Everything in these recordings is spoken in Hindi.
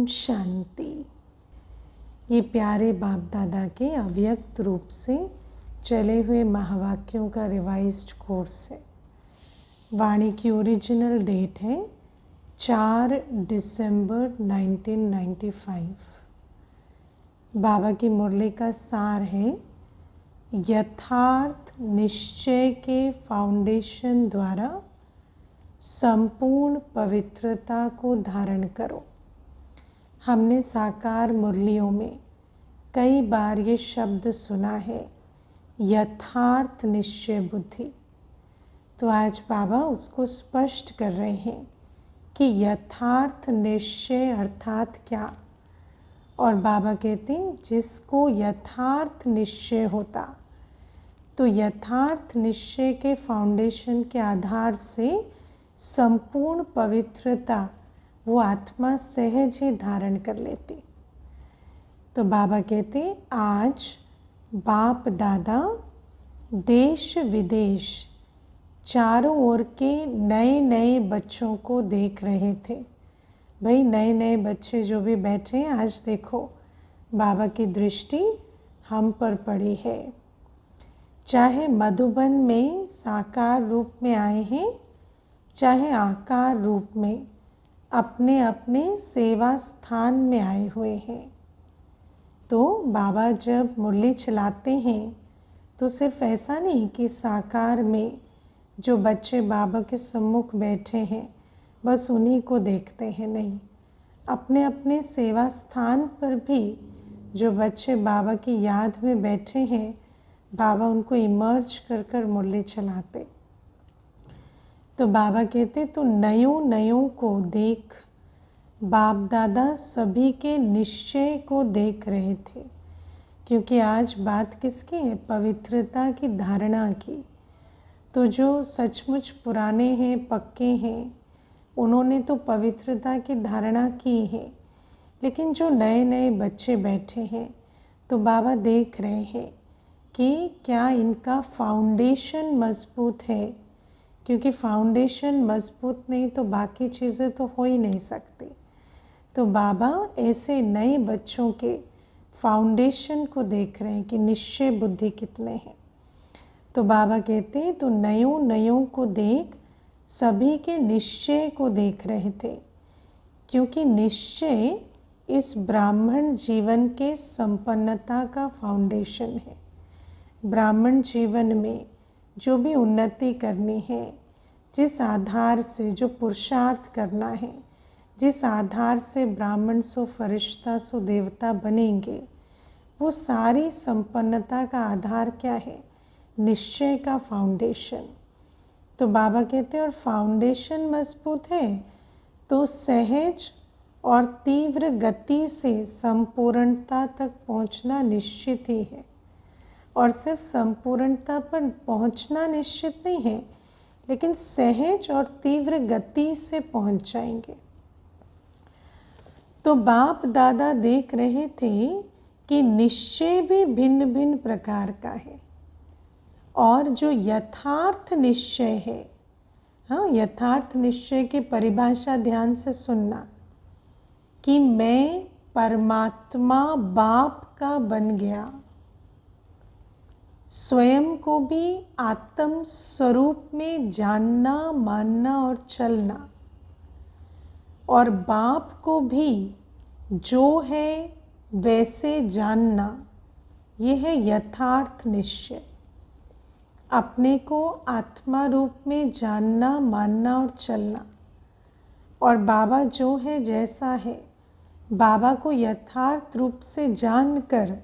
शांति। ये प्यारे बाप दादा के अव्यक्त रूप से चले हुए महावाक्यों का रिवाइज्ड कोर्स है। वाणी की ओरिजिनल डेट है 4 दिसंबर 1995। बाबा की मुरली का सार है, यथार्थ निश्चय के फाउंडेशन द्वारा संपूर्ण पवित्रता को धारण करो। हमने साकार मुरलियों में कई बार ये शब्द सुना है, यथार्थ निश्चय बुद्धि। तो आज बाबा उसको स्पष्ट कर रहे हैं कि यथार्थ निश्चय अर्थात क्या। और बाबा कहते हैं जिसको यथार्थ निश्चय होता, तो यथार्थ निश्चय के फाउंडेशन के आधार से संपूर्ण पवित्रता वो आत्मा सहज ही धारण कर लेती। तो बाबा कहते आज बाप दादा देश विदेश चारों ओर के नए नए बच्चों को देख रहे थे। भाई नए नए बच्चे जो भी बैठे हैं, आज देखो बाबा की दृष्टि हम पर पड़ी है। चाहे मधुबन में साकार रूप में आए हैं, चाहे आकार रूप में अपने अपने सेवा स्थान में आए हुए हैं। तो बाबा जब मुरली चलाते हैं तो सिर्फ ऐसा नहीं कि साकार में जो बच्चे बाबा के सम्मुख बैठे हैं बस उन्हीं को देखते हैं, नहीं, अपने अपने सेवा स्थान पर भी जो बच्चे बाबा की याद में बैठे हैं, बाबा उनको इमर्ज कर कर मुरली चलाते। तो बाबा कहते तो नयों को देख बाप दादा सभी के निश्चय को देख रहे थे। क्योंकि आज बात किसकी है? पवित्रता की धारणा की। तो जो सचमुच पुराने हैं, पक्के हैं, उन्होंने तो पवित्रता की धारणा की है। लेकिन जो नए नए बच्चे बैठे हैं तो बाबा देख रहे हैं कि क्या इनका फाउंडेशन मजबूत है। क्योंकि फाउंडेशन मजबूत नहीं तो बाकी चीज़ें तो हो ही नहीं सकती। तो बाबा ऐसे नए बच्चों के फाउंडेशन को देख रहे हैं कि निश्चय बुद्धि कितने हैं। तो बाबा कहते हैं तो नयों को देख सभी के निश्चय को देख रहे थे। क्योंकि निश्चय इस ब्राह्मण जीवन के संपन्नता का फाउंडेशन है। ब्राह्मण जीवन में जो भी उन्नति करनी है, जिस आधार से जो पुरुषार्थ करना है, जिस आधार से ब्राह्मण सो फरिश्ता सो देवता बनेंगे, वो सारी संपन्नता का आधार क्या है? निश्चय का फाउंडेशन। तो बाबा कहते हैं और फाउंडेशन मजबूत है तो सहज और तीव्र गति से संपूर्णता तक पहुंचना निश्चित ही है। और सिर्फ संपूर्णता पर पहुंचना निश्चित नहीं है, लेकिन सहज और तीव्र गति से पहुंच जाएंगे। तो बाप दादा देख रहे थे कि निश्चय भी भिन्न भिन्न प्रकार का है। और जो यथार्थ निश्चय है, हाँ, यथार्थ निश्चय की परिभाषा ध्यान से सुनना कि मैं परमात्मा बाप का बन गया, स्वयं को भी आत्म स्वरूप में जानना, मानना और चलना, और बाप को भी जो है वैसे जानना, ये है यथार्थ निश्चय। अपने को आत्मा रूप में जानना, मानना और चलना, और बाबा जो है जैसा है, बाबा को यथार्थ रूप से जानकर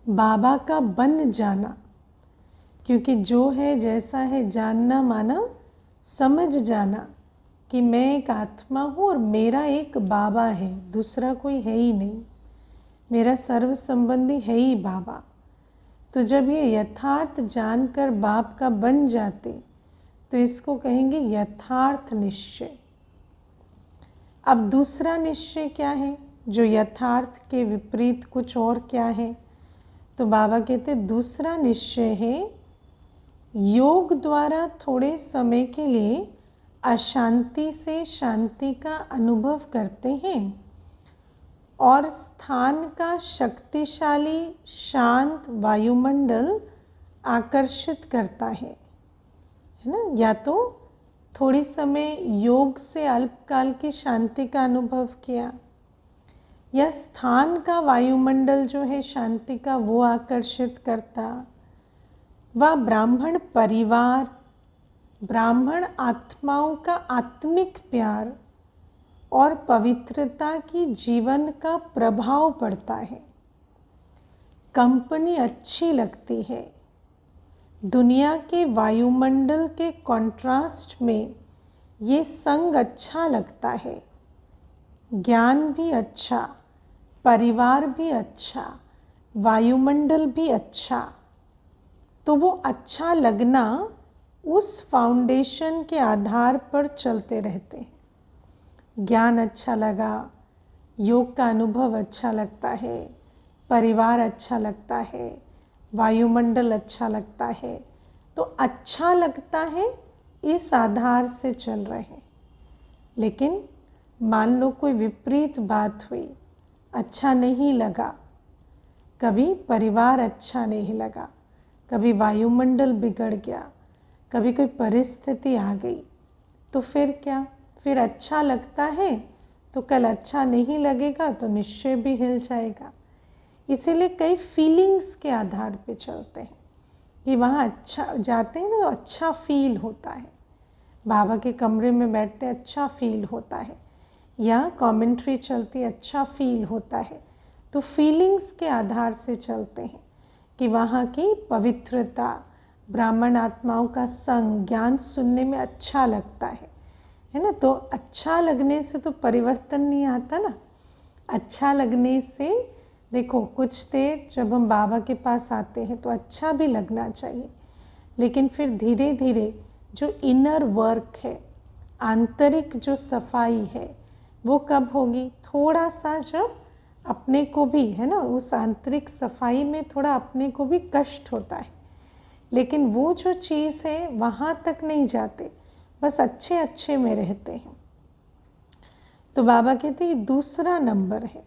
बाबा का बन जाना। क्योंकि जो है जैसा है जानना माना समझ जाना कि मैं एक आत्मा हूँ और मेरा एक बाबा है, दूसरा कोई है ही नहीं, मेरा सर्व संबंधी है ही बाबा। तो जब ये यथार्थ जानकर बाप का बन जाते तो इसको कहेंगे यथार्थ निश्चय। अब दूसरा निश्चय क्या है? जो यथार्थ के विपरीत कुछ और क्या है? तो बाबा कहते दूसरा निश्चय है योग द्वारा थोड़े समय के लिए अशांति से शांति का अनुभव करते हैं और स्थान का शक्तिशाली शांत वायुमंडल आकर्षित करता है ना। या तो थोड़ी समय योग से अल्पकाल की शांति का अनुभव किया, या स्थान का वायुमंडल जो है शांति का वो आकर्षित करता, व ब्राह्मण परिवार, ब्राह्मण आत्माओं का आत्मिक प्यार और पवित्रता की जीवन का प्रभाव पड़ता है। कंपनी अच्छी लगती है। दुनिया के वायुमंडल के कॉन्ट्रास्ट में ये संग अच्छा लगता है। ज्ञान भी अच्छा, परिवार भी अच्छा, वायुमंडल भी अच्छा। तो वो अच्छा लगना उस फाउंडेशन के आधार पर चलते रहते हैं। ज्ञान अच्छा लगा, योग का अनुभव अच्छा लगता है, परिवार अच्छा लगता है, वायुमंडल अच्छा लगता है, तो अच्छा लगता है इस आधार से चल रहे हैं। लेकिन मान लो कोई विपरीत बात हुई, अच्छा नहीं लगा, कभी परिवार अच्छा नहीं लगा, कभी वायुमंडल बिगड़ गया, कभी कोई परिस्थिति आ गई, तो फिर क्या? फिर अच्छा लगता है तो कल अच्छा नहीं लगेगा, तो निश्चय भी हिल जाएगा। इसीलिए कई फीलिंग्स के आधार पे चलते हैं कि वहाँ अच्छा जाते हैं ना तो अच्छा फील होता है, बाबा के कमरे में बैठते अच्छा फील होता है, या कमेंट्री चलती अच्छा फील होता है। तो फीलिंग्स के आधार से चलते हैं कि वहाँ की पवित्रता, ब्राह्मण आत्माओं का संग, ज्ञान सुनने में अच्छा लगता है ना। तो अच्छा लगने से तो परिवर्तन नहीं आता ना। अच्छा लगने से देखो, कुछ देर जब हम बाबा के पास आते हैं तो अच्छा भी लगना चाहिए, लेकिन फिर धीरे धीरे जो इनर वर्क है, आंतरिक जो सफाई है, वो कब होगी? थोड़ा सा जब अपने को भी, है ना, उस आंतरिक सफाई में थोड़ा अपने को भी कष्ट होता है, लेकिन वो जो चीज़ है वहाँ तक नहीं जाते, बस अच्छे अच्छे में रहते हैं। तो बाबा कहते हैं दूसरा नंबर है।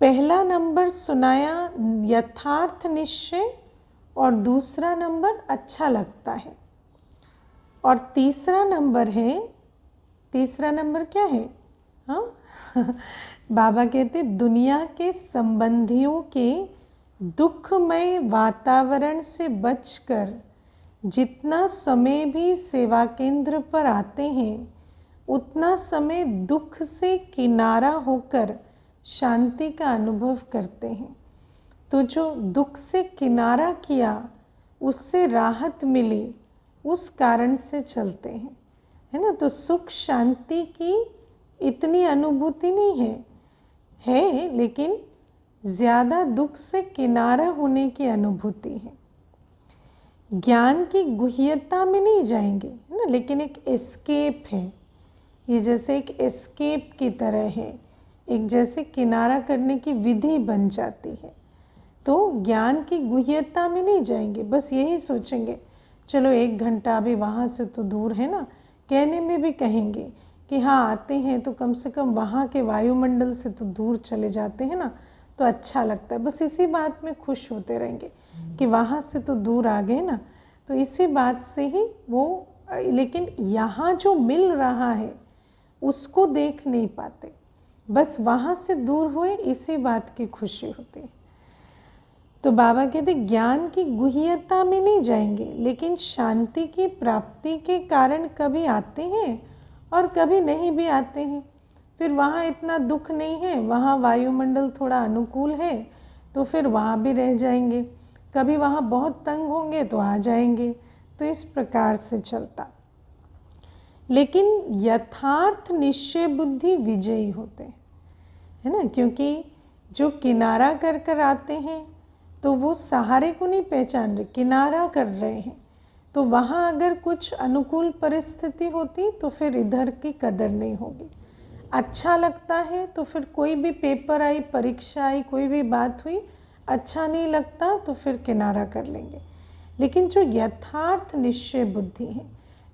पहला नंबर सुनाया यथार्थ निश्चय, और दूसरा नंबर अच्छा लगता है, और तीसरा नंबर है, तीसरा नंबर क्या है? हाँ बाबा कहते दुनिया के संबंधियों के दुखमय वातावरण से बचकर जितना समय भी सेवा केंद्र पर आते हैं, उतना समय दुख से किनारा होकर शांति का अनुभव करते हैं। तो जो दुख से किनारा किया, उससे राहत मिली, उस कारण से चलते हैं, है ना। तो सुख शांति की इतनी अनुभूति नहीं है, लेकिन ज़्यादा दुख से किनारा होने की अनुभूति है। ज्ञान की गुह्यता में नहीं जाएंगे, है ना, लेकिन एक एस्केप है। ये जैसे एक एस्केप की तरह है, एक जैसे किनारा करने की विधि बन जाती है। तो ज्ञान की गुह्यता में नहीं जाएंगे, बस यही सोचेंगे चलो 1 घंटा अभी वहाँ से तो दूर है ना। कहने में भी कहेंगे कि हाँ आते हैं तो कम से कम वहाँ के वायुमंडल से तो दूर चले जाते हैं ना, तो अच्छा लगता है। बस इसी बात में खुश होते रहेंगे कि वहाँ से तो दूर आ गए ना, तो इसी बात से ही वो, लेकिन यहाँ जो मिल रहा है उसको देख नहीं पाते, बस वहाँ से दूर हुए इसी बात की खुशी होती है। तो बाबा कहते ज्ञान की गुह्यता में नहीं जाएंगे, लेकिन शांति की प्राप्ति के कारण कभी आते हैं और कभी नहीं भी आते हैं। फिर वहाँ इतना दुख नहीं है, वहाँ वायुमंडल थोड़ा अनुकूल है, तो फिर वहाँ भी रह जाएंगे। कभी वहाँ बहुत तंग होंगे तो आ जाएंगे। तो इस प्रकार से चलता, लेकिन यथार्थ निश्चय बुद्धि विजयी होते हैं, है ना। क्योंकि जो किनारा कर कर आते हैं तो वो सहारे को नहीं पहचान रहे, किनारा कर रहे हैं। तो वहाँ अगर कुछ अनुकूल परिस्थिति होती तो फिर इधर की कदर नहीं होगी। अच्छा लगता है तो फिर कोई भी पेपर आई, परीक्षा आई, कोई भी बात हुई, अच्छा नहीं लगता तो फिर किनारा कर लेंगे। लेकिन जो यथार्थ निश्चय बुद्धि है,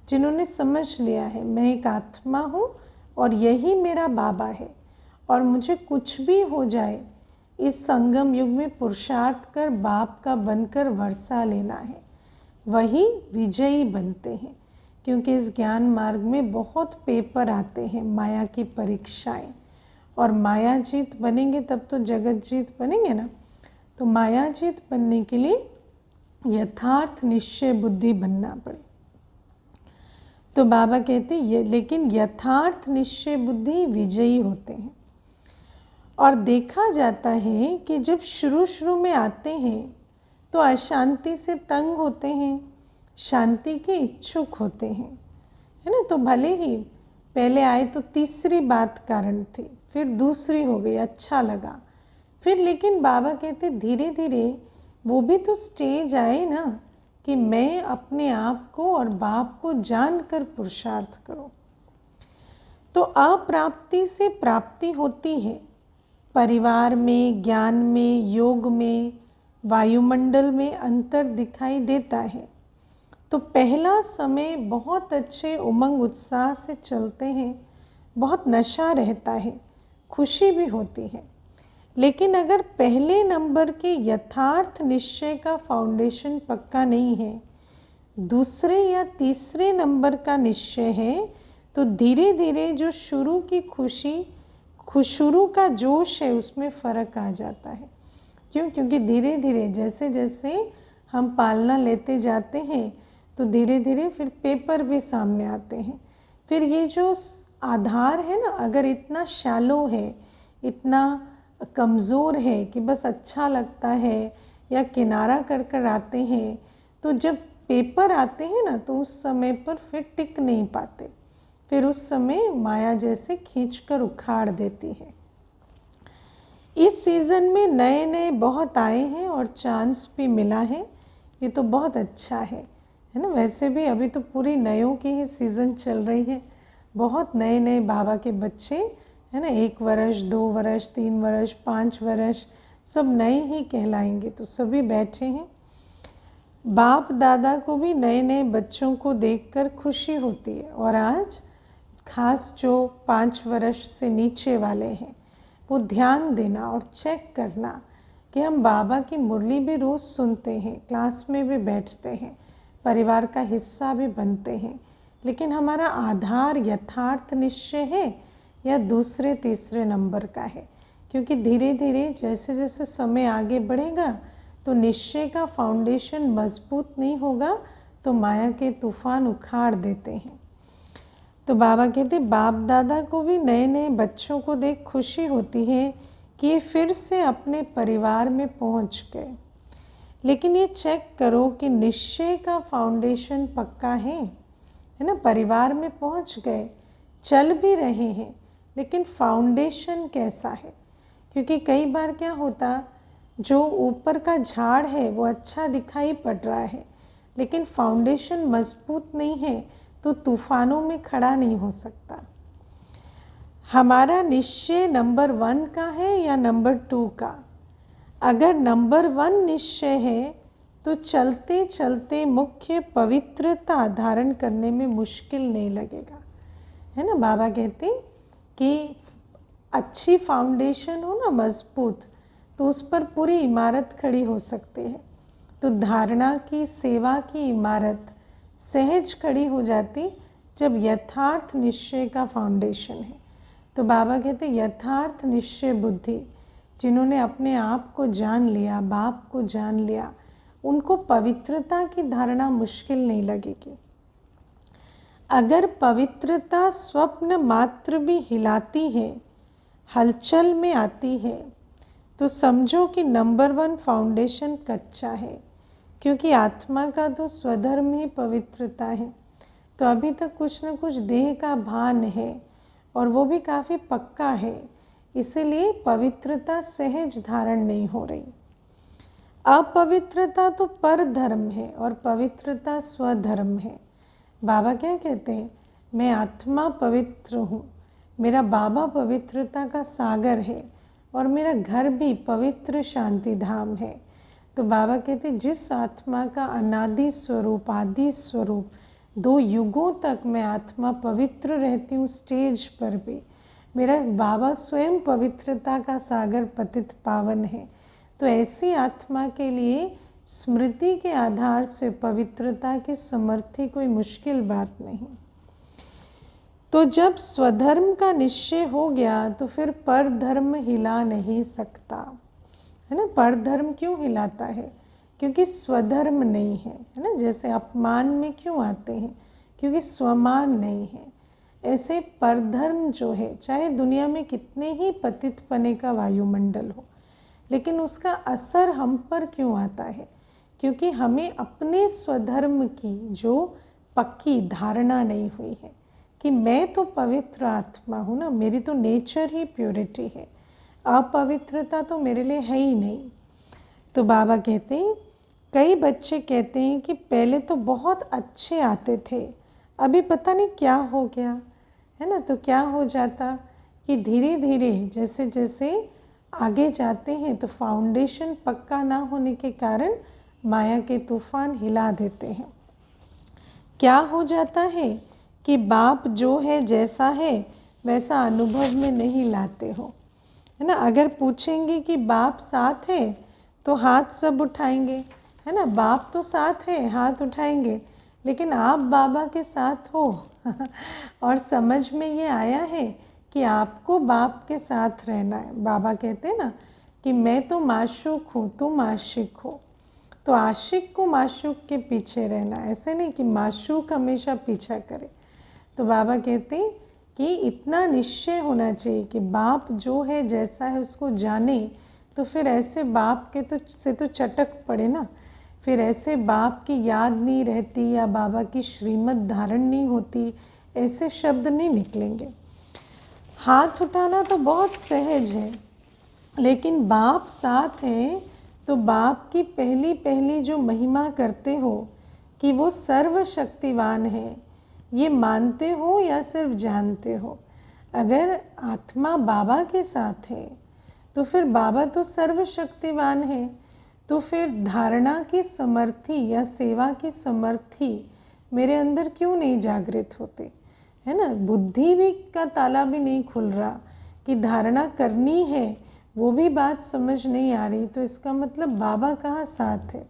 जिन्होंने समझ लिया है मैं एक आत्मा हूँ और यही मेरा बाबा है, और मुझे कुछ भी हो जाए इस संगम युग में पुरुषार्थ कर बाप का बनकर वर्षा लेना है, वही विजयी बनते हैं। क्योंकि इस ज्ञान मार्ग में बहुत पेपर आते हैं, माया की परीक्षाएं, और माया जीत बनेंगे तब तो जगत जीत बनेंगे ना। तो माया जीत बनने के लिए यथार्थ निश्चय बुद्धि बनना पड़े। तो बाबा कहते हैं लेकिन यथार्थ निश्चय बुद्धि विजयी होते हैं। और देखा जाता है कि जब शुरू शुरू में आते हैं तो अशांति से तंग होते हैं, शांति के इच्छुक होते हैं, है ना। तो भले ही पहले आए तो तीसरी बात कारण थी, फिर दूसरी हो गई, अच्छा लगा, फिर लेकिन बाबा कहते धीरे धीरे वो भी तो स्टेज आए ना कि मैं अपने आप को और बाप को जानकर पुरुषार्थ करूं। तो अप्राप्ति से प्राप्ति होती है, परिवार में, ज्ञान में, योग में, वायुमंडल में अंतर दिखाई देता है। तो पहला समय बहुत अच्छे उमंग उत्साह से चलते हैं, बहुत नशा रहता है, खुशी भी होती है। लेकिन अगर पहले नंबर के यथार्थ निश्चय का फाउंडेशन पक्का नहीं है, दूसरे या तीसरे नंबर का निश्चय है, तो धीरे धीरे जो शुरू की खुशी, शुरू का जोश है, उसमें फ़र्क आ जाता है। क्यों? क्योंकि धीरे धीरे जैसे जैसे हम पालना लेते जाते हैं तो धीरे धीरे फिर पेपर भी सामने आते हैं। फिर ये जो आधार है ना, अगर इतना शैलो है, इतना कमज़ोर है कि बस अच्छा लगता है या किनारा कर कर आते हैं, तो जब पेपर आते हैं ना तो उस समय पर फिर टिक नहीं पाते, फिर उस समय माया जैसे खींचकर उखाड़ देती है। इस सीज़न में नए नए बहुत आए हैं और चांस भी मिला है, ये तो बहुत अच्छा है ना। वैसे भी अभी तो पूरी नयों की ही सीज़न चल रही है, बहुत नए नए बाबा के बच्चे, है ना, 1 वर्ष, 2 वर्ष, 3 वर्ष, 5 वर्ष, सब नए ही कहलाएंगे। तो सभी बैठे हैं। बाप दादा को भी नए नए बच्चों को देखकर खुशी होती है। और आज खास जो 5 वर्ष से नीचे वाले हैं, वो ध्यान देना और चेक करना कि हम बाबा की मुरली भी रोज़ सुनते हैं, क्लास में भी बैठते हैं, परिवार का हिस्सा भी बनते हैं, लेकिन हमारा आधार यथार्थ निश्चय है या दूसरे तीसरे नंबर का है। क्योंकि धीरे धीरे जैसे जैसे समय आगे बढ़ेगा तो निश्चय का फाउंडेशन मजबूत नहीं होगा तो माया के तूफान उखाड़ देते हैं। तो बाबा कहते बाप दादा को भी नए नए बच्चों को देख खुशी होती है कि ये फिर से अपने परिवार में पहुंच गए। लेकिन ये चेक करो कि निश्चय का फाउंडेशन पक्का है ना। परिवार में पहुंच गए, चल भी रहे हैं, लेकिन फाउंडेशन कैसा है? क्योंकि कई बार क्या होता, जो ऊपर का झाड़ है वो अच्छा दिखाई पड़ रहा है, लेकिन फाउंडेशन मजबूत नहीं है तो तूफानों में खड़ा नहीं हो सकता। हमारा निश्चय नंबर 1 का है या नंबर 2 का? अगर नंबर 1 निश्चय है तो चलते चलते मुख्य पवित्रता धारण करने में मुश्किल नहीं लगेगा, है ना। बाबा कहते कि अच्छी फाउंडेशन हो ना, मजबूत, तो उस पर पूरी इमारत खड़ी हो सकती है। तो धारणा की, सेवा की इमारत सहज खड़ी हो जाती जब यथार्थ निश्चय का फाउंडेशन है। तो बाबा कहते यथार्थ निश्चय बुद्धि, जिन्होंने अपने आप को जान लिया, बाप को जान लिया, उनको पवित्रता की धारणा मुश्किल नहीं लगेगी। अगर पवित्रता स्वप्न मात्र भी हिलाती है, हलचल में आती है, तो समझो कि नंबर 1 फाउंडेशन कच्चा है। क्योंकि आत्मा का तो स्वधर्म ही पवित्रता है। तो अभी तक कुछ न कुछ देह का भान है और वो भी काफ़ी पक्का है, इसीलिए पवित्रता सहज धारण नहीं हो रही। अपवित्रता तो पर धर्म है और पवित्रता स्वधर्म है। बाबा क्या कहते हैं? मैं आत्मा पवित्र हूँ, मेरा बाबा पवित्रता का सागर है और मेरा घर भी पवित्र शांति धाम है। तो बाबा कहते हैं जिस आत्मा का अनादि स्वरूप, आदि स्वरूप, 2 युगों तक मैं आत्मा पवित्र रहती हूँ, स्टेज पर भी मेरा बाबा स्वयं पवित्रता का सागर पतित पावन है। तो ऐसी आत्मा के लिए स्मृति के आधार से पवित्रता की समर्थी कोई मुश्किल बात नहीं। तो जब स्वधर्म का निश्चय हो गया तो फिर परधर्म हिला नहीं सकता, है ना। परधर्म क्यों हिलाता है? क्योंकि स्वधर्म नहीं है, है ना। जैसे अपमान में क्यों आते हैं? क्योंकि स्वमान नहीं है। ऐसे परधर्म जो है, चाहे दुनिया में कितने ही पतित पने का वायुमंडल हो, लेकिन उसका असर हम पर क्यों आता है? क्योंकि हमें अपने स्वधर्म की जो पक्की धारणा नहीं हुई है कि मैं तो पवित्र आत्मा हूँ ना, मेरी तो नेचर ही प्योरिटी है, अपवित्रता तो मेरे लिए है ही नहीं। तो बाबा कहते हैं, कई बच्चे कहते हैं कि पहले तो बहुत अच्छे आते थे, अभी पता नहीं क्या हो गया, है ना। तो क्या हो जाता कि धीरे धीरे जैसे जैसे आगे जाते हैं तो फाउंडेशन पक्का ना होने के कारण माया के तूफान हिला देते हैं। क्या हो जाता है कि बाप जो है जैसा है वैसा अनुभव में नहीं लाते हो, है ना। अगर पूछेंगे कि बाप साथ है तो हाथ सब उठाएंगे, है ना। बाप तो साथ है, हाथ उठाएंगे, लेकिन आप बाबा के साथ हो और समझ में ये आया है कि आपको बाप के साथ रहना है। बाबा कहते हैं ना कि मैं तो माशूक हूँ, तुम आशिक हो। तो आशिक को माशूक के पीछे रहना, ऐसे नहीं कि माशूक हमेशा पीछा करे। तो बाबा कहते हैं कि इतना निश्चय होना चाहिए कि बाप जो है जैसा है उसको जाने, तो फिर ऐसे बाप के तो चटक पड़े ना। फिर ऐसे बाप की याद नहीं रहती या बाबा की श्रीमत धारण नहीं होती, ऐसे शब्द नहीं निकलेंगे। हाथ उठाना तो बहुत सहज है, लेकिन बाप साथ है तो बाप की पहली पहली जो महिमा करते हो कि वो सर्वशक्तिवान है, ये मानते हो या सिर्फ जानते हो? अगर आत्मा बाबा के साथ है तो फिर बाबा तो सर्वशक्तिवान है, तो फिर धारणा की समर्थी या सेवा की समर्थी मेरे अंदर क्यों नहीं जागृत होते, है ना। बुद्धि भी का ताला भी नहीं खुल रहा कि धारणा करनी है, वो भी बात समझ नहीं आ रही। तो इसका मतलब बाबा कहाँ साथ है?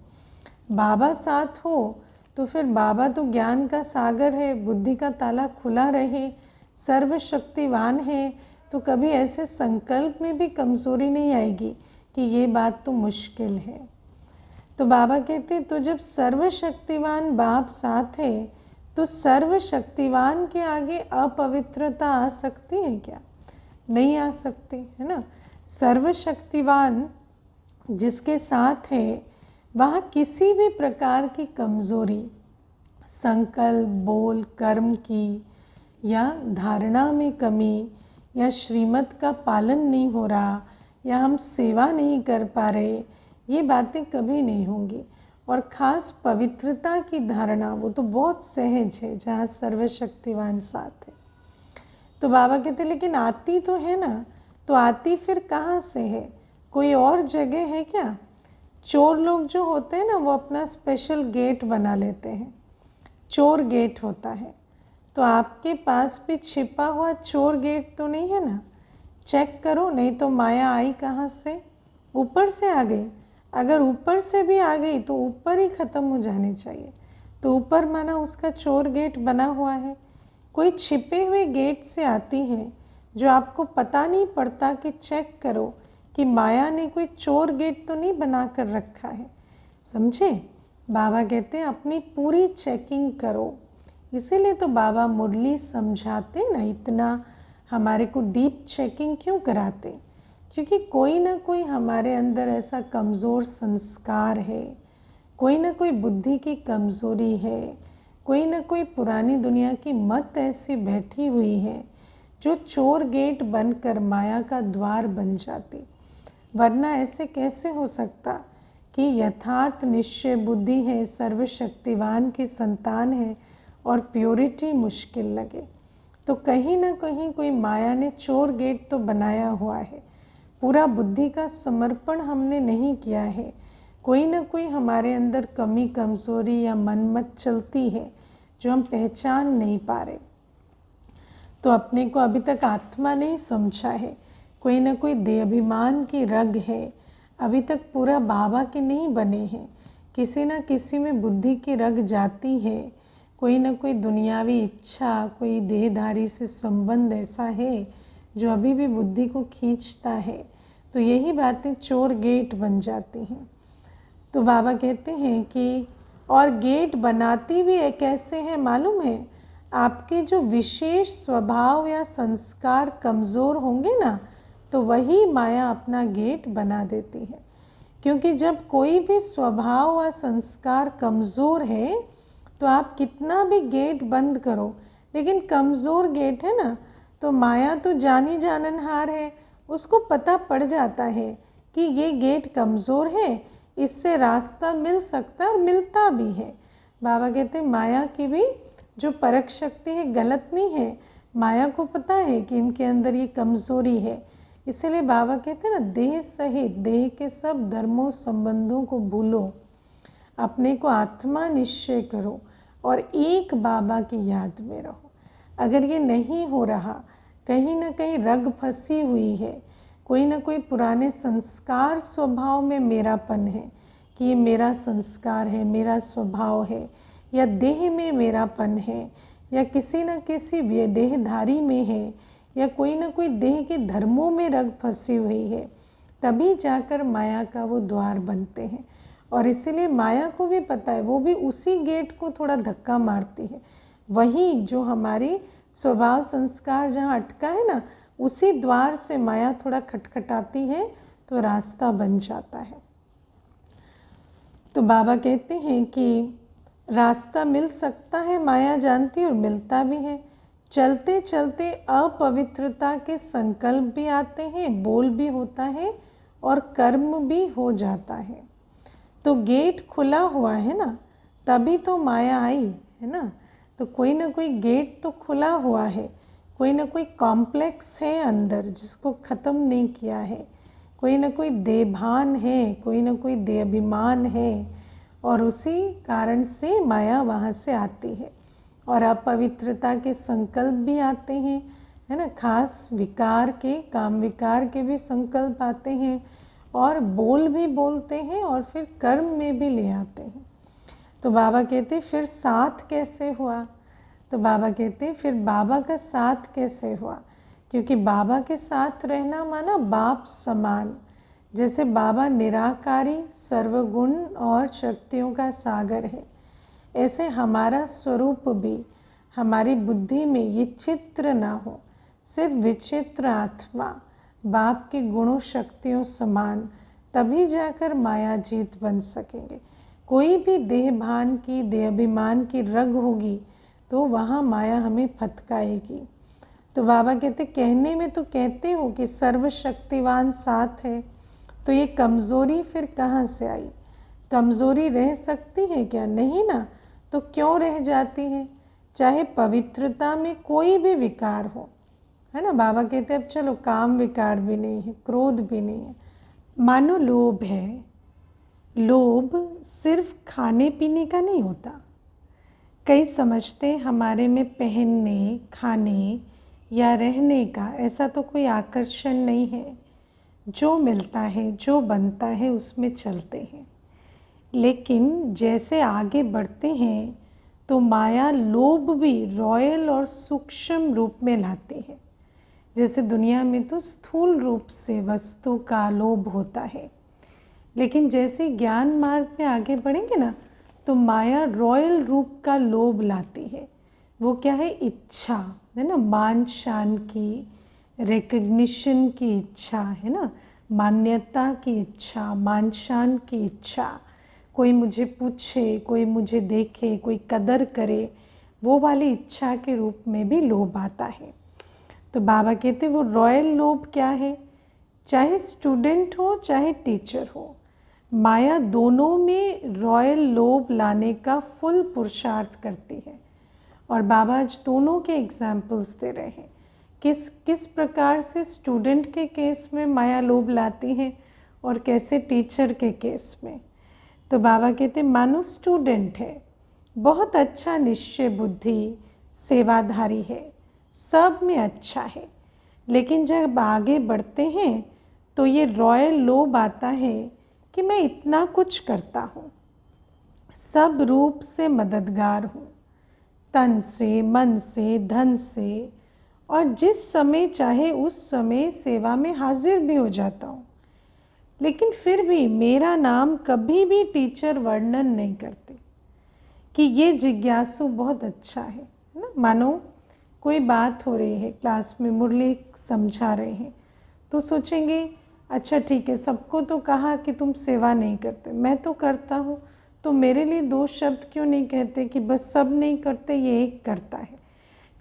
बाबा साथ हो तो फिर बाबा तो ज्ञान का सागर है, बुद्धि का ताला खुला रहे, सर्वशक्तिवान है, तो कभी ऐसे संकल्प में भी कमज़ोरी नहीं आएगी कि ये बात तो मुश्किल है। तो बाबा कहते तो जब सर्वशक्तिवान बाप साथ है तो सर्वशक्तिवान के आगे अपवित्रता आ सकती है क्या? नहीं आ सकती, है ना। सर्वशक्तिवान जिसके साथ है वहाँ किसी भी प्रकार की कमज़ोरी, संकल्प, बोल, कर्म की या धारणा में कमी या श्रीमत का पालन नहीं हो रहा या हम सेवा नहीं कर पा रहे, ये बातें कभी नहीं होंगी। और ख़ास पवित्रता की धारणा वो तो बहुत सहज है जहाँ सर्वशक्तिवान साथ है। तो बाबा कहते लेकिन आती तो है ना, तो आती फिर कहाँ से है? कोई और जगह है क्या? चोर लोग जो होते हैं ना वो अपना स्पेशल गेट बना लेते हैं, चोर गेट होता है। तो आपके पास भी छिपा हुआ चोर गेट तो नहीं है ना? चेक करो, नहीं तो माया आई कहाँ से? ऊपर से आ गई। अगर ऊपर से भी आ गई तो ऊपर ही ख़त्म हो जानी चाहिए। तो ऊपर माना उसका चोर गेट बना हुआ है। कोई छिपे हुए गेट से आती है जो आपको पता नहीं पड़ता कि चेक करो कि माया ने कोई चोर गेट तो नहीं बना कर रखा है। समझे? बाबा कहते हैं अपनी पूरी चेकिंग करो। इसीलिए तो बाबा मुरली समझाते ना, इतना हमारे को डीप चेकिंग क्यों कराते? क्योंकि कोई ना कोई हमारे अंदर ऐसा कमज़ोर संस्कार है, कोई ना कोई बुद्धि की कमज़ोरी है, कोई ना कोई पुरानी दुनिया की मत ऐसी बैठी हुई है जो चोर गेट बनकर माया का द्वार बन जाती। वरना ऐसे कैसे हो सकता कि यथार्थ निश्चय बुद्धि है, सर्वशक्तिवान की संतान है और प्योरिटी मुश्किल लगे? तो कहीं ना कहीं कोई माया ने चोर गेट तो बनाया हुआ है। पूरा बुद्धि का समर्पण हमने नहीं किया है। कोई ना कोई हमारे अंदर कमी, कमज़ोरी या मनमत चलती है जो हम पहचान नहीं पा रहे। तो अपने को अभी तक आत्मा नहीं समझा है, कोई ना कोई देहाभिमान की रग है, अभी तक पूरा बाबा के नहीं बने हैं, किसी न किसी में बुद्धि की रग जाती है, कोई ना कोई दुनियावी इच्छा, कोई देहधारी से संबंध ऐसा है जो अभी भी बुद्धि को खींचता है, तो यही बातें चोर गेट बन जाती हैं। तो बाबा कहते हैं कि और गेट बनाती भी एक ऐसे है, मालूम है, आपके जो विशेष स्वभाव या संस्कार कमज़ोर होंगे ना, तो वही माया अपना गेट बना देती है। क्योंकि जब कोई भी स्वभाव व संस्कार कमज़ोर है तो आप कितना भी गेट बंद करो, लेकिन कमज़ोर गेट है ना, तो माया तो जानी जाननहार है, उसको पता पड़ जाता है कि ये गेट कमज़ोर है, इससे रास्ता मिल सकता है और मिलता भी है। बाबा कहते हैं माया की भी जो परख शक्ति है गलत नहीं है, माया को पता है कि इनके अंदर ये कमज़ोरी है। इसलिए बाबा कहते हैं ना, देह सहित देह के सब धर्मों संबंधों को भूलो, अपने को आत्मा निश्चय करो और एक बाबा की याद में रहो। अगर ये नहीं हो रहा, कहीं ना कहीं रग फंसी हुई है, कोई ना कोई पुराने संस्कार स्वभाव में मेरापन है कि ये मेरा संस्कार है, मेरा स्वभाव है, या देह में मेरापन है, या किसी न किसी देहधारी में है, या कोई ना कोई देह के धर्मों में रग फंसी हुई है, तभी जाकर माया का वो द्वार बनते हैं। और इसीलिए माया को भी पता है, वो भी उसी गेट को थोड़ा धक्का मारती है, वही जो हमारी स्वभाव संस्कार जहाँ अटका है ना, उसी द्वार से माया थोड़ा खटखटाती है तो रास्ता बन जाता है। तो बाबा कहते हैं कि रास्ता मिल सकता है, माया जानती है, और मिलता भी है। चलते चलते अपवित्रता के संकल्प भी आते हैं, बोल भी होता है और कर्म भी हो जाता है। तो गेट खुला हुआ है ना, तभी तो माया आई है ना। तो कोई ना कोई गेट तो खुला हुआ है, कोई ना कोई कॉम्प्लेक्स है अंदर जिसको ख़त्म नहीं किया है, कोई ना कोई देभान है, कोई ना कोई देहाभिमान है, और उसी कारण से माया वहाँ से आती है। और अपवित्रता के संकल्प भी आते हैं, है ना, खास विकार के, काम विकार के भी संकल्प आते हैं, और बोल भी बोलते हैं, और फिर कर्म में भी ले आते हैं। तो बाबा कहते फिर साथ कैसे हुआ? तो बाबा कहते फिर बाबा का साथ कैसे हुआ? क्योंकि बाबा के साथ रहना माना बाप समान। जैसे बाबा निराकारी, सर्वगुण और शक्तियों का सागर है, ऐसे हमारा स्वरूप भी, हमारी बुद्धि में ये चित्र ना हो, सिर्फ विचित्र आत्मा, बाप के गुणों शक्तियों समान, तभी जाकर माया जीत बन सकेंगे। कोई भी देहभान की, देहाभिमान की रग होगी तो वहाँ माया हमें फटकाएगी। तो बाबा कहते, कहने में तो कहते हो कि सर्वशक्तिवान साथ है, तो ये कमज़ोरी फिर कहाँ से आई? कमज़ोरी रह सकती है क्या? नहीं ना। तो क्यों रह जाती है? चाहे पवित्रता में कोई भी विकार हो, है ना। बाबा कहते अब चलो काम विकार भी नहीं है, क्रोध भी नहीं है, मानो लोभ है। लोभ सिर्फ खाने पीने का नहीं होता। कई समझते हमारे में पहनने, खाने या रहने का ऐसा तो कोई आकर्षण नहीं है। जो मिलता है, जो बनता है, उसमें चलते हैं। लेकिन जैसे आगे बढ़ते हैं तो माया लोभ भी रॉयल और सूक्ष्म रूप में लाती है। जैसे दुनिया में तो स्थूल रूप से वस्तु का लोभ होता है, लेकिन जैसे ज्ञान मार्ग में आगे बढ़ेंगे ना, तो माया रॉयल रूप का लोभ लाती है। वो क्या है? इच्छा, है ना, मान शान की, रिकग्निशन की इच्छा, है ना, मान्यता की इच्छा, मान शान की इच्छा, कोई मुझे पूछे, कोई मुझे देखे, कोई कदर करे, वो वाली इच्छा के रूप में भी लोभ आता है। तो बाबा कहते वो रॉयल लोभ क्या है? चाहे स्टूडेंट हो चाहे टीचर हो, माया दोनों में रॉयल लोभ लाने का फुल पुरुषार्थ करती है। और बाबा आज दोनों के एग्जाम्पल्स दे रहे हैं, किस प्रकार से स्टूडेंट के केस में माया लोभ लाती है और कैसे टीचर के केस में। तो बाबा कहते मानो स्टूडेंट है, बहुत अच्छा निश्चय बुद्धि, सेवाधारी है, सब में अच्छा है, लेकिन जब आगे बढ़ते हैं तो ये रॉयल लोभ आता है कि मैं इतना कुछ करता हूँ, सब रूप से मददगार हूँ, तन से, मन से, धन से, और जिस समय चाहे उस समय सेवा में हाजिर भी हो जाता हूँ। लेकिन फिर भी मेरा नाम कभी भी टीचर वर्णन नहीं करते कि ये जिज्ञासु बहुत अच्छा है ना। मानो कोई बात हो रही है क्लास में, मुरली समझा रहे हैं, तो सोचेंगे अच्छा ठीक है, सबको तो कहा कि तुम सेवा नहीं करते, मैं तो करता हूँ, तो मेरे लिए दो शब्द क्यों नहीं कहते कि बस सब नहीं करते, ये एक करता है।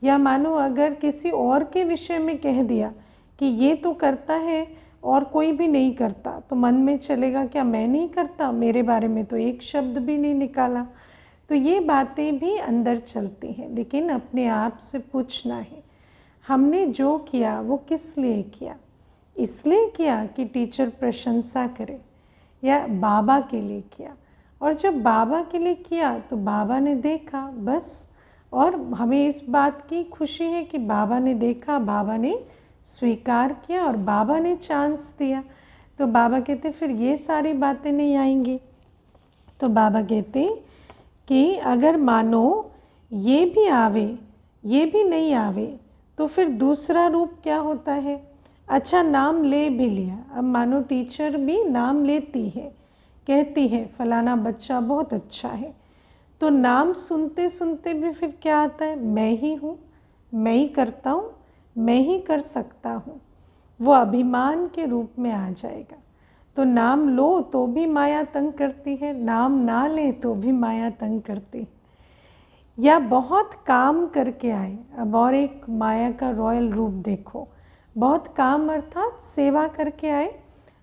या मानो अगर किसी और के विषय में कह दिया कि ये तो करता है और कोई भी नहीं करता, तो मन में चलेगा क्या मैं नहीं करता, मेरे बारे में तो एक शब्द भी नहीं निकाला। तो ये बातें भी अंदर चलती हैं, लेकिन अपने आप से पूछना है हमने जो किया वो किस लिए किया। इसलिए किया कि टीचर प्रशंसा करे, या बाबा के लिए किया। और जब बाबा के लिए किया तो बाबा ने देखा बस, और हमें इस बात की खुशी है कि बाबा ने देखा, बाबा ने स्वीकार किया और बाबा ने चांस दिया। तो बाबा कहते फिर ये सारी बातें नहीं आएंगी। तो बाबा कहते कि अगर मानो ये भी आवे, ये भी नहीं आवे, तो फिर दूसरा रूप क्या होता है। अच्छा नाम ले भी लिया, अब मानो टीचर भी नाम लेती है, कहती है फलाना बच्चा बहुत अच्छा है, तो नाम सुनते सुनते भी फिर क्या आता है, मैं ही हूँ, मैं ही करता हूँ, मैं ही कर सकता हूँ, वो अभिमान के रूप में आ जाएगा। तो नाम लो तो भी माया तंग करती है, नाम ना ले तो भी माया तंग करती है। या बहुत काम करके आए, अब और एक माया का रॉयल रूप देखो, बहुत काम अर्थात सेवा करके आए,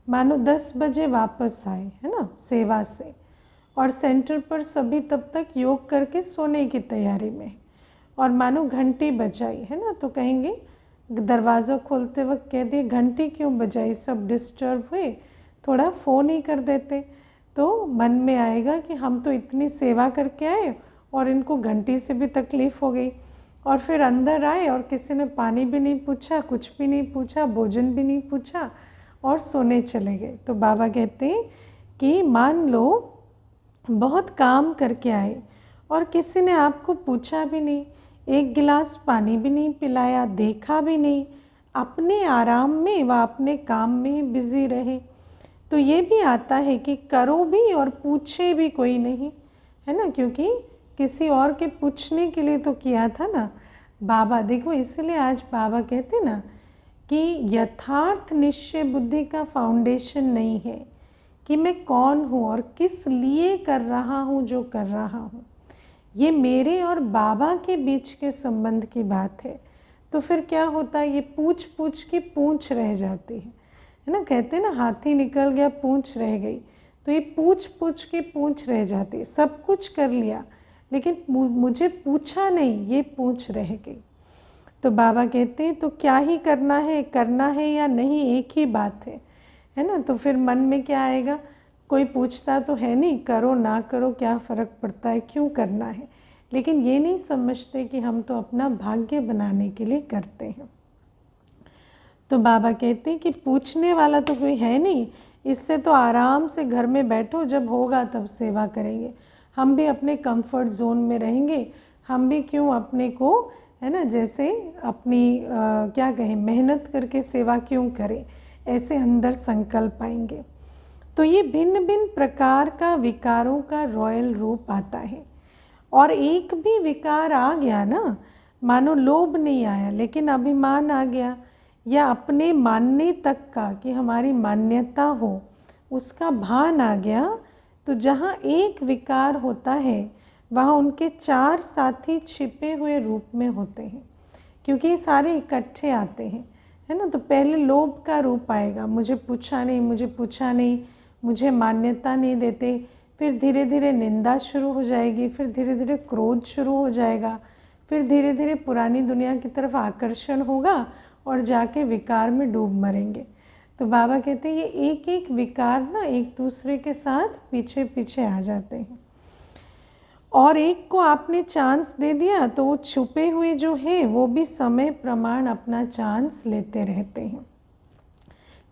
मानो 10 बजे वापस आए है ना सेवा से, और सेंटर पर सभी तब तक योग करके सोने की तैयारी में, और मानो घंटी बजाई है ना, तो कहेंगे दरवाज़ा खोलते वक्त कह दिए घंटी क्यों बजाई, सब डिस्टर्ब हुए, थोड़ा फ़ोन ही कर देते, तो मन में आएगा कि हम तो इतनी सेवा करके आए और इनको घंटी से भी तकलीफ़ हो गई। और फिर अंदर आए और किसी ने पानी भी नहीं पूछा, कुछ भी नहीं पूछा, भोजन भी नहीं पूछा, और सोने चले गए। तो बाबा कहते हैं कि मान लो बहुत काम करके आए और किसी ने आपको पूछा भी नहीं, एक गिलास पानी भी नहीं पिलाया, देखा भी नहीं, अपने आराम में व अपने काम में बिज़ी रहे, तो ये भी आता है कि करो भी और पूछे भी कोई नहीं, है ना, क्योंकि किसी और के पूछने के लिए तो किया था ना बाबा। देखो इसलिए आज बाबा कहते ना कि यथार्थ निश्चय बुद्धि का फाउंडेशन नहीं है कि मैं कौन हूँ और किस लिए कर रहा हूँ जो कर रहा हूँ, ये मेरे और बाबा के बीच के संबंध की बात है। तो फिर क्या होता है, ये पूछ पूछ की पूंछ रह जाती है ना, कहते हैं ना हाथी निकल गया पूंछ रह गई, तो ये पूछ पूछ की पूंछ रह जाती है। सब कुछ कर लिया लेकिन मुझे पूछा नहीं, ये पूंछ रह गई। तो बाबा कहते हैं तो क्या ही करना है या नहीं एक ही बात है ना। तो फिर मन में क्या आएगा, कोई पूछता तो है नहीं, करो ना करो क्या फ़र्क पड़ता है, क्यों करना है। लेकिन ये नहीं समझते कि हम तो अपना भाग्य बनाने के लिए करते हैं। तो बाबा कहते हैं कि पूछने वाला तो कोई है नहीं, इससे तो आराम से घर में बैठो, जब होगा तब सेवा करेंगे। हम भी अपने कंफर्ट जोन में रहेंगे, हम भी क्यों अपने को है ना जैसे अपनी क्या कहें मेहनत करके सेवा क्यों करें, ऐसे अंदर संकल्प आएंगे। तो ये भिन्न भिन्न प्रकार का विकारों का रॉयल रूप आता है। और एक भी विकार आ गया ना, मानो लोभ नहीं आया लेकिन अभिमान आ गया, या अपने मानने तक का कि हमारी मान्यता हो उसका भान आ गया, तो जहाँ एक विकार होता है वहाँ उनके 4 साथी छिपे हुए रूप में होते हैं, क्योंकि ये सारे इकट्ठे आते हैं है ना। तो पहले लोभ का रूप आएगा, मुझे पूछा नहीं, मुझे पूछा नहीं, मुझे मान्यता नहीं देते, फिर धीरे धीरे निंदा शुरू हो जाएगी, फिर धीरे धीरे क्रोध शुरू हो जाएगा, फिर धीरे धीरे पुरानी दुनिया की तरफ आकर्षण होगा और जाके विकार में डूब मरेंगे। तो बाबा कहते हैं ये एक एक विकार ना एक दूसरे के साथ पीछे पीछे आ जाते हैं। और एक को आपने चांस दे दिया तो वो छुपे हुए जो हैं वो भी समय प्रमाण अपना चांस लेते रहते हैं।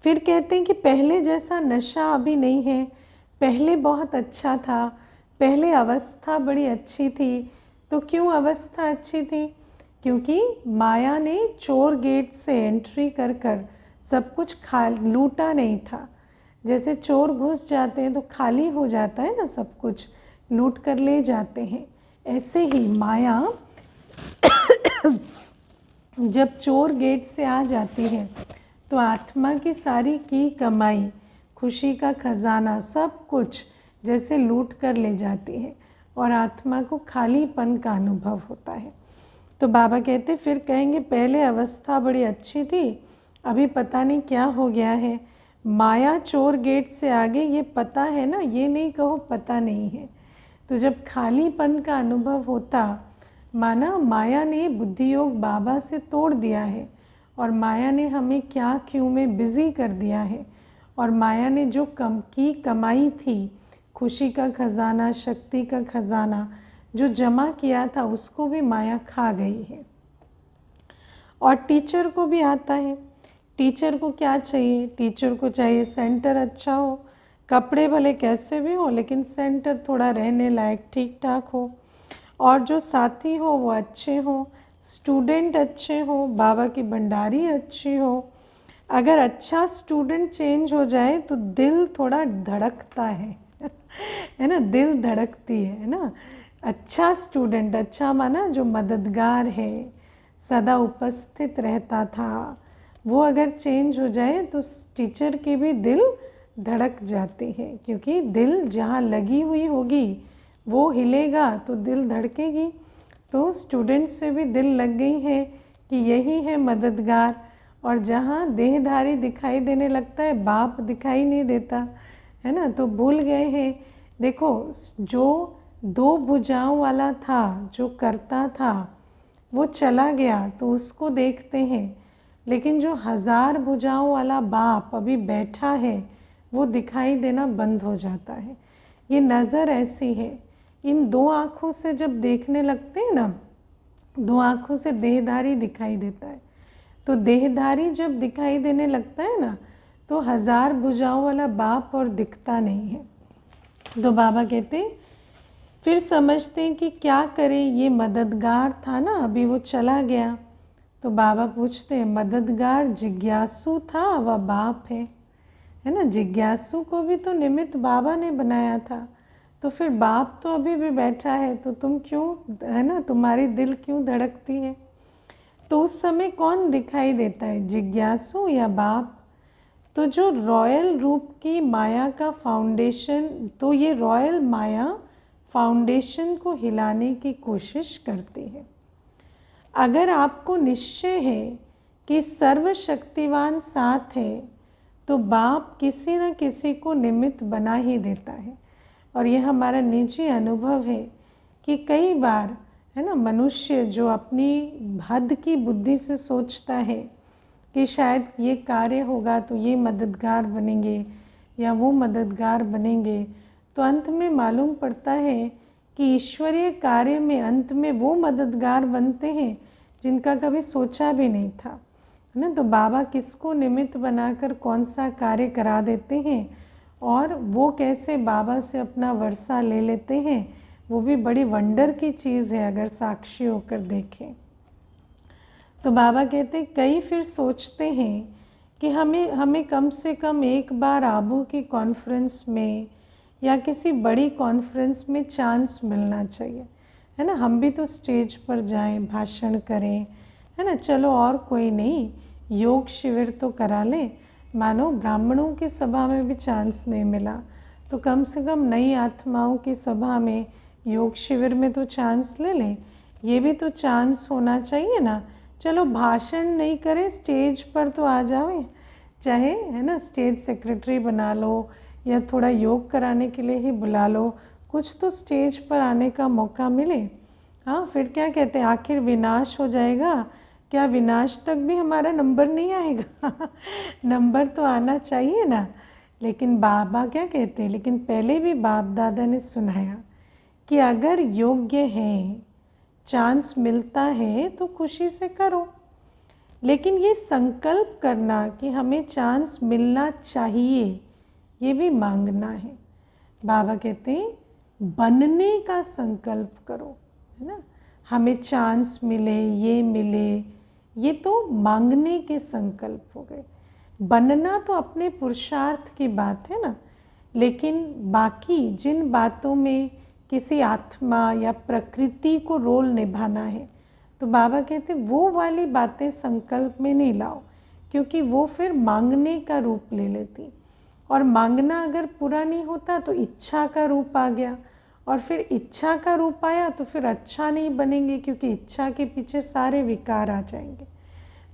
फिर कहते हैं कि पहले जैसा नशा अभी नहीं है, पहले बहुत अच्छा था, पहले अवस्था बड़ी अच्छी थी। तो क्यों अवस्था अच्छी थी? क्योंकि माया ने चोर गेट से एंट्री कर कर सब कुछ लूटा नहीं था। जैसे चोर घुस जाते हैं तो खाली हो जाता है ना, सब कुछ लूट कर ले जाते हैं। ऐसे ही माया जब चोर गेट से आ जाती है तो आत्मा की सारी की कमाई, खुशी का खजाना, सब कुछ जैसे लूट कर ले जाती है और आत्मा को खालीपन का अनुभव होता है। तो बाबा कहते फिर कहेंगे पहले अवस्था बड़ी अच्छी थी, अभी पता नहीं क्या हो गया है। माया चोर गेट से आगे, ये पता है ना, ये नहीं कहो पता नहीं है। तो जब खालीपन का अनुभव होता, माना माया ने बुद्धि योग बाबा से तोड़ दिया है और माया ने हमें क्या क्यों में बिज़ी कर दिया है, और माया ने जो कमाई थी, खुशी का खजाना, शक्ति का खजाना जो जमा किया था, उसको भी माया खा गई है। और टीचर को भी आता है। टीचर को क्या चाहिए? टीचर को चाहिए सेंटर अच्छा हो, कपड़े भले कैसे भी हो लेकिन सेंटर थोड़ा रहने लायक ठीक ठाक हो, और जो साथी हो वो अच्छे हो, स्टूडेंट अच्छे हो, बाबा की भंडारी अच्छी हो। अगर अच्छा स्टूडेंट चेंज हो जाए तो दिल थोड़ा धड़कता है है ना, दिल धड़कती है ना। अच्छा स्टूडेंट, अच्छा माना जो मददगार है, सदा उपस्थित रहता था, वो अगर चेंज हो जाए तो टीचर की भी दिल धड़क जाती है, क्योंकि दिल जहाँ लगी हुई होगी वो हिलेगा तो दिल धड़केगी। तो स्टूडेंट से भी दिल लग गई है कि यही है मददगार, और जहाँ देहधारी दिखाई देने लगता है, बाप दिखाई नहीं देता है ना, तो भूल गए हैं। देखो, जो 2 भुजाओं वाला था, जो करता था, वो चला गया तो उसको देखते हैं, लेकिन जो 1000 भुजाओं वाला बाप अभी बैठा है वो दिखाई देना बंद हो जाता है। ये नज़र ऐसी है, इन 2 आँखों से जब देखने लगते हैं ना, 2 आँखों से देहधारी दिखाई देता है। तो देहधारी जब दिखाई देने लगता है ना, तो 1000 भुजाओं वाला बाप और दिखता नहीं है। तो बाबा कहते हैं फिर समझते हैं कि क्या करें, ये मददगार था ना, अभी वो चला गया। तो बाबा पूछते हैं, मददगार जिज्ञासु था वह बाप है ना। जिज्ञासु को भी तो निमित्त बाबा ने बनाया था, तो फिर बाप तो अभी भी बैठा है, तो तुम क्यों, है ना, तुम्हारी दिल क्यों धड़कती है? तो उस समय कौन दिखाई देता है, जिज्ञासु या बाप? तो जो रॉयल रूप की माया का फाउंडेशन, तो ये रॉयल माया फाउंडेशन को हिलाने की कोशिश करती है। अगर आपको निश्चय है कि सर्वशक्तिवान साथ है, तो बाप किसी न किसी को निमित्त बना ही देता है। और यह हमारा निजी अनुभव है कि कई बार, है ना, मनुष्य जो अपनी हद की बुद्धि से सोचता है कि शायद ये कार्य होगा तो ये मददगार बनेंगे या वो मददगार बनेंगे, तो अंत में मालूम पड़ता है कि ईश्वरीय कार्य में अंत में वो मददगार बनते हैं जिनका कभी सोचा भी नहीं था, है ना। तो बाबा किसको निमित्त बनाकर कौन सा कार्य करा देते हैं, और वो कैसे बाबा से अपना वर्षा ले लेते हैं, वो भी बड़ी वंडर की चीज़ है अगर साक्षी होकर देखें। तो बाबा कहते कई फिर सोचते हैं कि हमें कम से कम एक बार आबू की कॉन्फ्रेंस में या किसी बड़ी कॉन्फ्रेंस में चांस मिलना चाहिए, है ना। हम भी तो स्टेज पर जाएं, भाषण करें, है ना। चलो और कोई नहीं, योग शिविर तो करा लें। मानो ब्राह्मणों की सभा में भी चांस नहीं मिला, तो कम से कम नई आत्माओं की सभा में, योग शिविर में तो चांस ले लें। ये भी तो चांस होना चाहिए ना। चलो भाषण नहीं करें, स्टेज पर तो आ जाओ, चाहे, है ना, स्टेज सेक्रेटरी बना लो या थोड़ा योग कराने के लिए ही बुला लो, कुछ तो स्टेज पर आने का मौका मिले। हाँ, फिर क्या कहते हैं, आखिर विनाश हो जाएगा क्या? विनाश तक भी हमारा नंबर नहीं आएगा नंबर तो आना चाहिए ना। लेकिन बाबा क्या कहते हैं, लेकिन पहले भी बाप दादा ने सुनाया कि अगर योग्य है, चांस मिलता है तो खुशी से करो, लेकिन ये संकल्प करना कि हमें चांस मिलना चाहिए, ये भी मांगना है। बाबा कहते हैं बनने का संकल्प करो, है ना। हमें चांस मिले, ये मिले, ये तो मांगने के संकल्प हो गए। बनना तो अपने पुरुषार्थ की बात है ना, लेकिन बाकी जिन बातों में किसी आत्मा या प्रकृति को रोल निभाना है, तो बाबा कहते वो वाली बातें संकल्प में नहीं लाओ, क्योंकि वो फिर मांगने का रूप ले लेती, और मांगना अगर पूरा नहीं होता तो इच्छा का रूप आ गया, और फिर इच्छा का रूप आया तो फिर अच्छा नहीं बनेंगे, क्योंकि इच्छा के पीछे सारे विकार आ जाएंगे।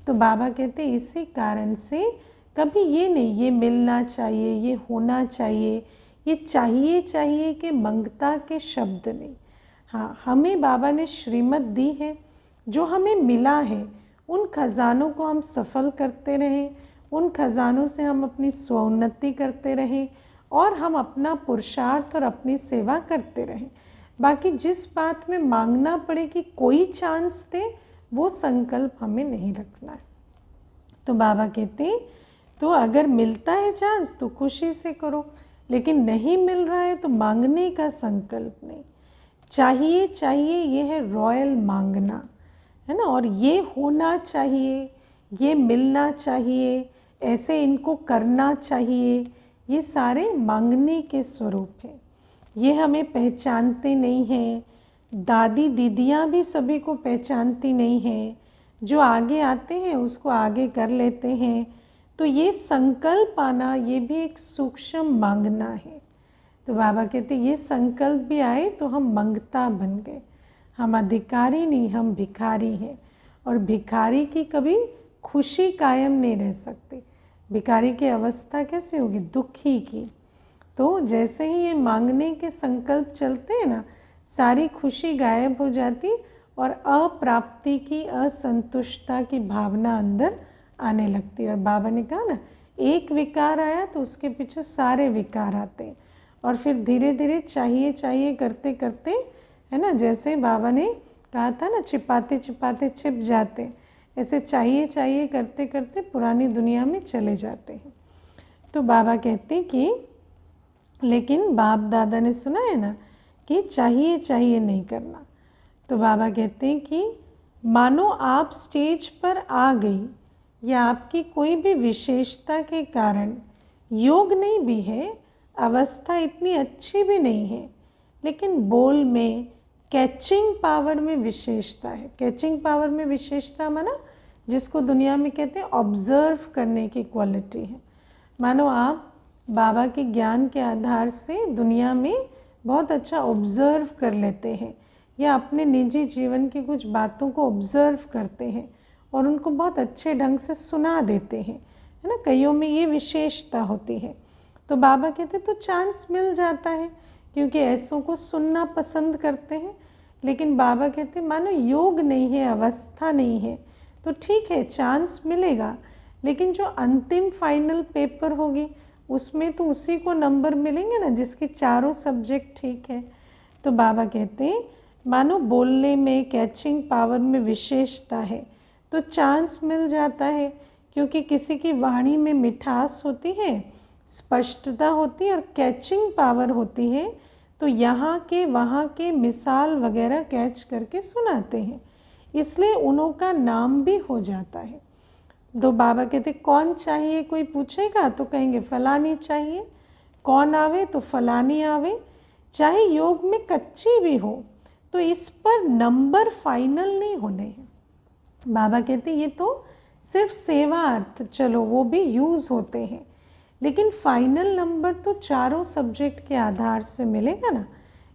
तो बाबा कहते इसी कारण से कभी ये नहीं, ये मिलना चाहिए, ये होना चाहिए, ये चाहिए चाहिए कि मंगता के शब्द नहीं। हाँ, हमें बाबा ने श्रीमत दी है, जो हमें मिला है उन खजानों को हम सफल करते रहें, उन खजानों से हम अपनी स्वोन्नति करते रहें, और हम अपना पुरुषार्थ और अपनी सेवा करते रहें। बाकी जिस बात में मांगना पड़े कि कोई चांस दे, वो संकल्प हमें नहीं रखना है। तो बाबा कहते हैं तो अगर मिलता है चांस तो खुशी से करो, लेकिन नहीं मिल रहा है तो मांगने का संकल्प नहीं। चाहिए चाहिए ये है रॉयल मांगना, है ना, और ये होना चाहिए, ये मिलना चाहिए, ऐसे इनको करना चाहिए, ये सारे मांगने के स्वरूप हैं। ये हमें पहचानते नहीं हैं, दादी दीदियाँ भी सभी को पहचानती नहीं हैं, जो आगे आते हैं उसको आगे कर लेते हैं। तो ये संकल्प आना, ये भी एक सूक्ष्म मांगना है। तो बाबा कहते ये संकल्प भी आए तो हम मंगता बन गए, हम अधिकारी नहीं, हम भिखारी हैं, और भिखारी की कभी खुशी कायम नहीं रह सकती। भिखारी की अवस्था कैसे होगी? दुखी की। तो जैसे ही ये मांगने के संकल्प चलते हैं ना, सारी खुशी गायब हो जाती और अप्राप्ति की, असंतुष्टता की भावना अंदर आने लगती है। और बाबा ने कहा ना, एक विकार आया तो उसके पीछे सारे विकार आते हैं, और फिर धीरे धीरे चाहिए चाहिए करते करते, है ना, जैसे बाबा ने कहा था ना, छिपाते छिपाते छिप जाते, ऐसे चाहिए चाहिए करते करते पुरानी दुनिया में चले जाते हैं। तो बाबा कहते हैं कि लेकिन बाप दादा ने सुना है ना कि चाहिए चाहिए नहीं करना। तो बाबा कहते हैं कि मानो आप स्टेज पर आ गई, या आपकी कोई भी विशेषता के कारण योग नहीं भी है, अवस्था इतनी अच्छी भी नहीं है, लेकिन बोल में, कैचिंग पावर में विशेषता है। कैचिंग पावर में विशेषता माना जिसको दुनिया में कहते हैं ऑब्जर्व करने की क्वालिटी है। मानो आप बाबा के ज्ञान के आधार से दुनिया में बहुत अच्छा ऑब्जर्व कर लेते हैं, या अपने निजी जीवन की कुछ बातों को ऑब्जर्व करते हैं और उनको बहुत अच्छे ढंग से सुना देते हैं, है ना। कईयों में ये विशेषता होती है। तो बाबा कहते तो चांस मिल जाता है, क्योंकि ऐसों को सुनना पसंद करते हैं। लेकिन बाबा कहते मानो योग नहीं है, अवस्था नहीं है, तो ठीक है चांस मिलेगा, लेकिन जो अंतिम फाइनल पेपर होगी उसमें तो उसी को नंबर मिलेंगे ना जिसके चारों सब्जेक्ट ठीक है। तो बाबा कहते हैं मानो बोलने में, कैचिंग पावर में विशेषता है तो चांस मिल जाता है, क्योंकि किसी की वाणी में मिठास होती है, स्पष्टता होती है और कैचिंग पावर होती है, तो यहाँ के वहाँ के मिसाल वगैरह कैच करके सुनाते हैं, इसलिए उन्हों का नाम भी हो जाता है। तो बाबा कहते कौन चाहिए, कोई पूछेगा तो कहेंगे फलानी चाहिए, कौन आवे तो फलानी आवे, चाहे योग में कच्ची भी हो, तो इस पर नंबर फाइनल नहीं होने हैं। बाबा कहते ये तो सिर्फ सेवा अर्थ, चलो वो भी यूज़ होते हैं, लेकिन फाइनल नंबर तो चारों सब्जेक्ट के आधार से मिलेगा ना,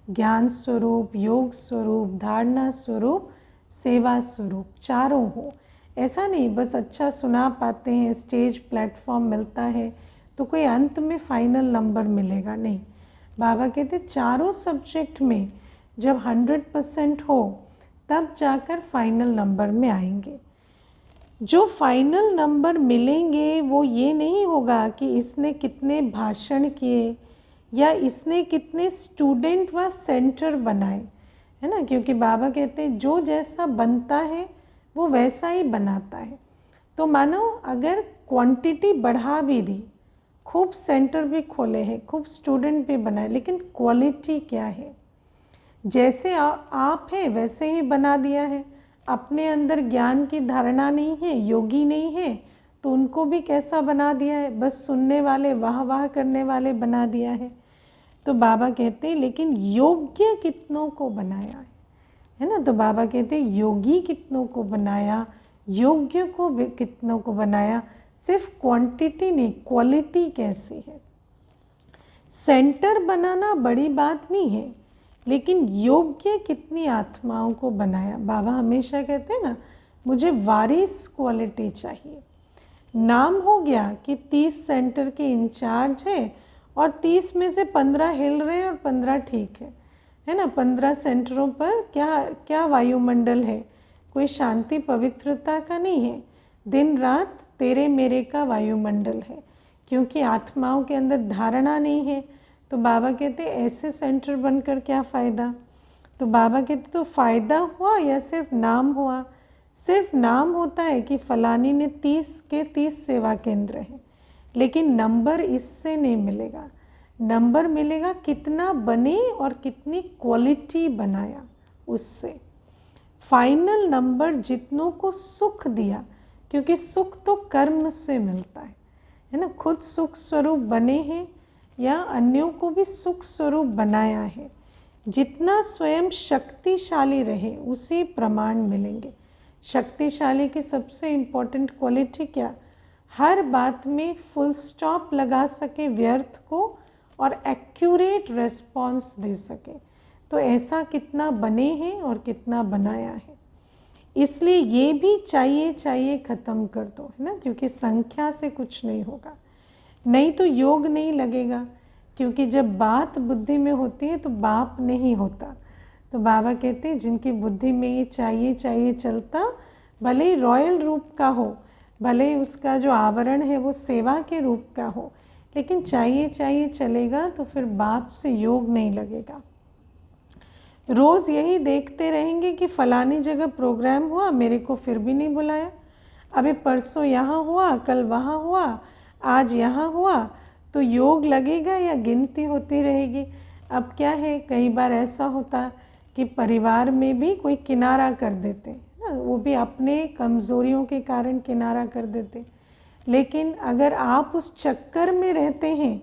ज्ञान स्वरूप, योग स्वरूप, धारणा स्वरूप, सेवा स्वरूप, चारों हो। ऐसा नहीं बस अच्छा सुना पाते हैं, स्टेज प्लेटफॉर्म मिलता है तो कोई अंत में फाइनल नंबर मिलेगा, नहीं। बाबा कहते चारों सब्जेक्ट में जब 100% हो तब जाकर फाइनल नंबर में आएंगे। जो फाइनल नंबर मिलेंगे वो ये नहीं होगा कि इसने कितने भाषण किए, या इसने कितने स्टूडेंट व सेंटर बनाए, है ना, क्योंकि बाबा कहते हैं जो जैसा बनता है वो वैसा ही बनाता है। तो मानो अगर क्वांटिटी बढ़ा भी दी, खूब सेंटर भी खोले हैं, खूब स्टूडेंट भी बनाए, लेकिन क्वालिटी क्या है? जैसे आप हैं वैसे ही बना दिया है। अपने अंदर ज्ञान की धारणा नहीं है, योगी नहीं है, तो उनको भी कैसा बना दिया है? बस सुनने वाले, वाह वाह करने वाले बना दिया है। तो बाबा कहते हैं लेकिन योग्य कितनों को बनाया है ना। तो बाबा कहते हैं योगी कितनों को बनाया, योग्य को कितनों को बनाया। सिर्फ क्वांटिटी नहीं, क्वालिटी कैसी है। सेंटर बनाना बड़ी बात नहीं है, लेकिन योग्य कितनी आत्माओं को बनाया। बाबा हमेशा कहते हैं ना, मुझे वारिस क्वालिटी चाहिए। नाम हो गया कि 30 सेंटर के इंचार्ज है और 30 में से 15 हिल रहे हैं और 15 ठीक है ना। 15 सेंटरों पर क्या क्या वायुमंडल है, कोई शांति पवित्रता का नहीं है। दिन रात तेरे मेरे का वायुमंडल है, क्योंकि आत्माओं के अंदर धारणा नहीं है। तो बाबा कहते ऐसे सेंटर बनकर क्या फ़ायदा। तो बाबा कहते तो फ़ायदा हुआ या सिर्फ नाम हुआ। सिर्फ नाम होता है कि फलानी ने 30 के 30 सेवा केंद्र हैं, लेकिन नंबर इससे नहीं मिलेगा। नंबर मिलेगा कितना बने और कितनी क्वालिटी बनाया उससे। फाइनल नंबर जितनों को सुख दिया, क्योंकि सुख तो कर्म से मिलता है ना। खुद सुख स्वरूप बने हैं या अन्यों को भी सुख स्वरूप बनाया है। जितना स्वयं शक्तिशाली रहे उसी प्रमाण मिलेंगे। शक्तिशाली की सबसे इम्पोर्टेंट क्वालिटी क्या? हर बात में फुल स्टॉप लगा सके व्यर्थ को और एक्यूरेट रेस्पॉन्स दे सके। तो ऐसा कितना बने हैं और कितना बनाया है। इसलिए ये भी चाहिए ख़त्म कर दो, है ना, क्योंकि संख्या से कुछ नहीं होगा। नहीं तो योग नहीं लगेगा, क्योंकि जब बात बुद्धि में होती है तो बाप नहीं होता। तो बाबा कहते हैं जिनकी बुद्धि में ये चाहिए चलता, भले ही रॉयल रूप का हो, भले ही उसका जो आवरण है वो सेवा के रूप का हो, लेकिन चाहिए चलेगा तो फिर बाप से योग नहीं लगेगा। रोज़ यही देखते रहेंगे कि फ़लानी जगह प्रोग्राम हुआ, मेरे को फिर भी नहीं बुलाया। अभी परसों यहाँ हुआ, कल वहाँ हुआ, आज यहाँ हुआ, तो योग लगेगा या गिनती होती रहेगी। अब क्या है, कई बार ऐसा होता कि परिवार में भी कोई किनारा कर देते ना, वो भी अपने कमज़ोरियों के कारण किनारा कर देते। लेकिन अगर आप उस चक्कर में रहते हैं,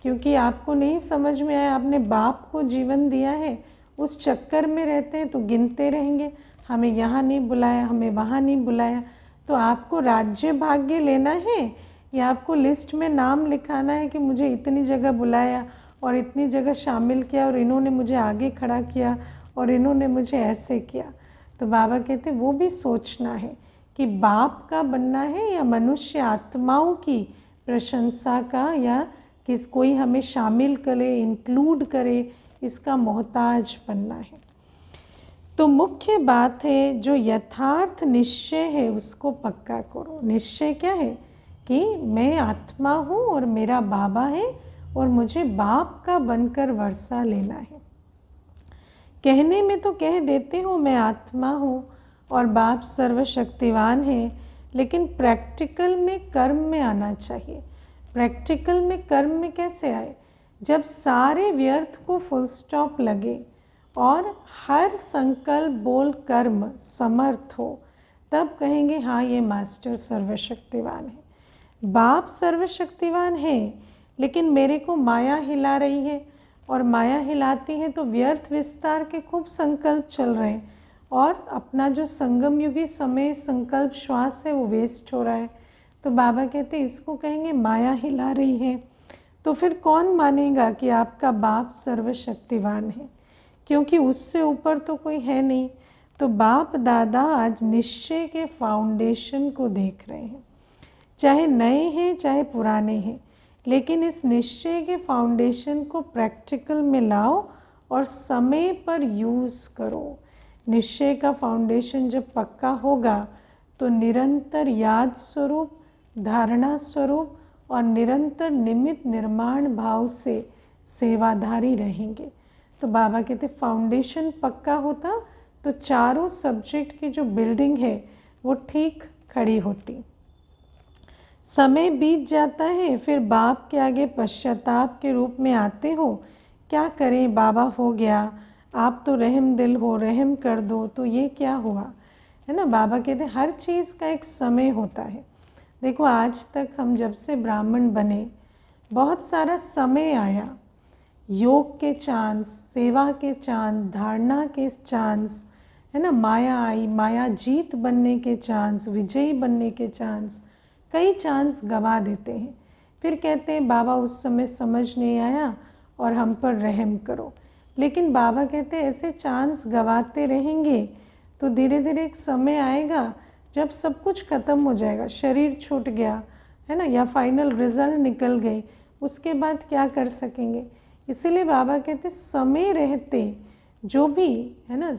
क्योंकि आपको नहीं समझ में आया, आपने बाप को जीवन दिया है, उस चक्कर में रहते हैं, तो गिनते रहेंगे, हमें यहाँ नहीं बुलाया, हमें वहाँ नहीं बुलाया। तो आपको राज्य भाग्य लेना है या आपको लिस्ट में नाम लिखाना है कि मुझे इतनी जगह बुलाया और इतनी जगह शामिल किया और इन्होंने मुझे आगे खड़ा किया और इन्होंने मुझे ऐसे किया। तो बाबा कहते वो भी सोचना है कि बाप का बनना है या मनुष्य आत्माओं की प्रशंसा का, या किस कोई हमें शामिल करे, इंक्लूड करे, इसका मोहताज बनना है। तो मुख्य बात है जो यथार्थ निश्चय है उसको पक्का करो। निश्चय क्या है कि मैं आत्मा हूँ और मेरा बाबा है और मुझे बाप का बनकर वर्षा लेना है। कहने में तो कह देते हो मैं आत्मा हूँ और बाप सर्वशक्तिवान है, लेकिन प्रैक्टिकल में कर्म में आना चाहिए। प्रैक्टिकल में कर्म में कैसे आए? जब सारे व्यर्थ को फुल स्टॉप लगे और हर संकल्प बोल कर्म समर्थ हो, तब कहेंगे हाँ ये मास्टर सर्वशक्तिवान है। बाप सर्वशक्तिवान है, लेकिन मेरे को माया हिला रही है, और माया हिलाती है तो व्यर्थ विस्तार के खूब संकल्प चल रहे हैं और अपना जो संगम युगी समय संकल्प श्वास है वो वेस्ट हो रहा है। तो बाबा कहते इसको कहेंगे माया हिला रही है। तो फिर कौन मानेगा कि आपका बाप सर्वशक्तिवान है, क्योंकि उससे ऊपर तो कोई है नहीं। तो बाप दादा आज निश्चय के फाउंडेशन को देख रहे हैं, चाहे नए हैं चाहे पुराने हैं, लेकिन इस निश्चय के फाउंडेशन को प्रैक्टिकल में लाओ और समय पर यूज़ करो। निश्चय का फाउंडेशन जब पक्का होगा तो निरंतर याद स्वरूप, धारणा स्वरूप और निरंतर निमित्त निर्माण भाव से सेवाधारी रहेंगे। तो बाबा कहते फाउंडेशन पक्का होता तो चारों सब्जेक्ट की जो बिल्डिंग है वो ठीक खड़ी होती। समय बीत जाता है, फिर बाप के आगे पश्चाताप के रूप में आते हो, क्या करें बाबा, हो गया, आप तो रहम दिल हो, रहम कर दो, तो ये क्या हुआ, है ना। बाबा कहते हर चीज़ का एक समय होता है। देखो आज तक हम जब से ब्राह्मण बने बहुत सारा समय आया, योग के चांस, सेवा के चांस, धारणा के चांस, है ना, माया आई, माया जीत बनने के चांस, विजयी बनने के चांस, कई चांस गवा देते हैं। फिर कहते हैं बाबा उस समय समझ नहीं आया और हम पर रहम करो। लेकिन बाबा कहते हैं ऐसे चांस गवाते रहेंगे तो धीरे धीरे एक समय आएगा जब सब कुछ ख़त्म हो जाएगा, शरीर छूट गया, है ना, या फाइनल रिजल्ट निकल गई, उसके बाद क्या कर सकेंगे। इसीलिए बाबा कहते समय रहते जो भी है ना,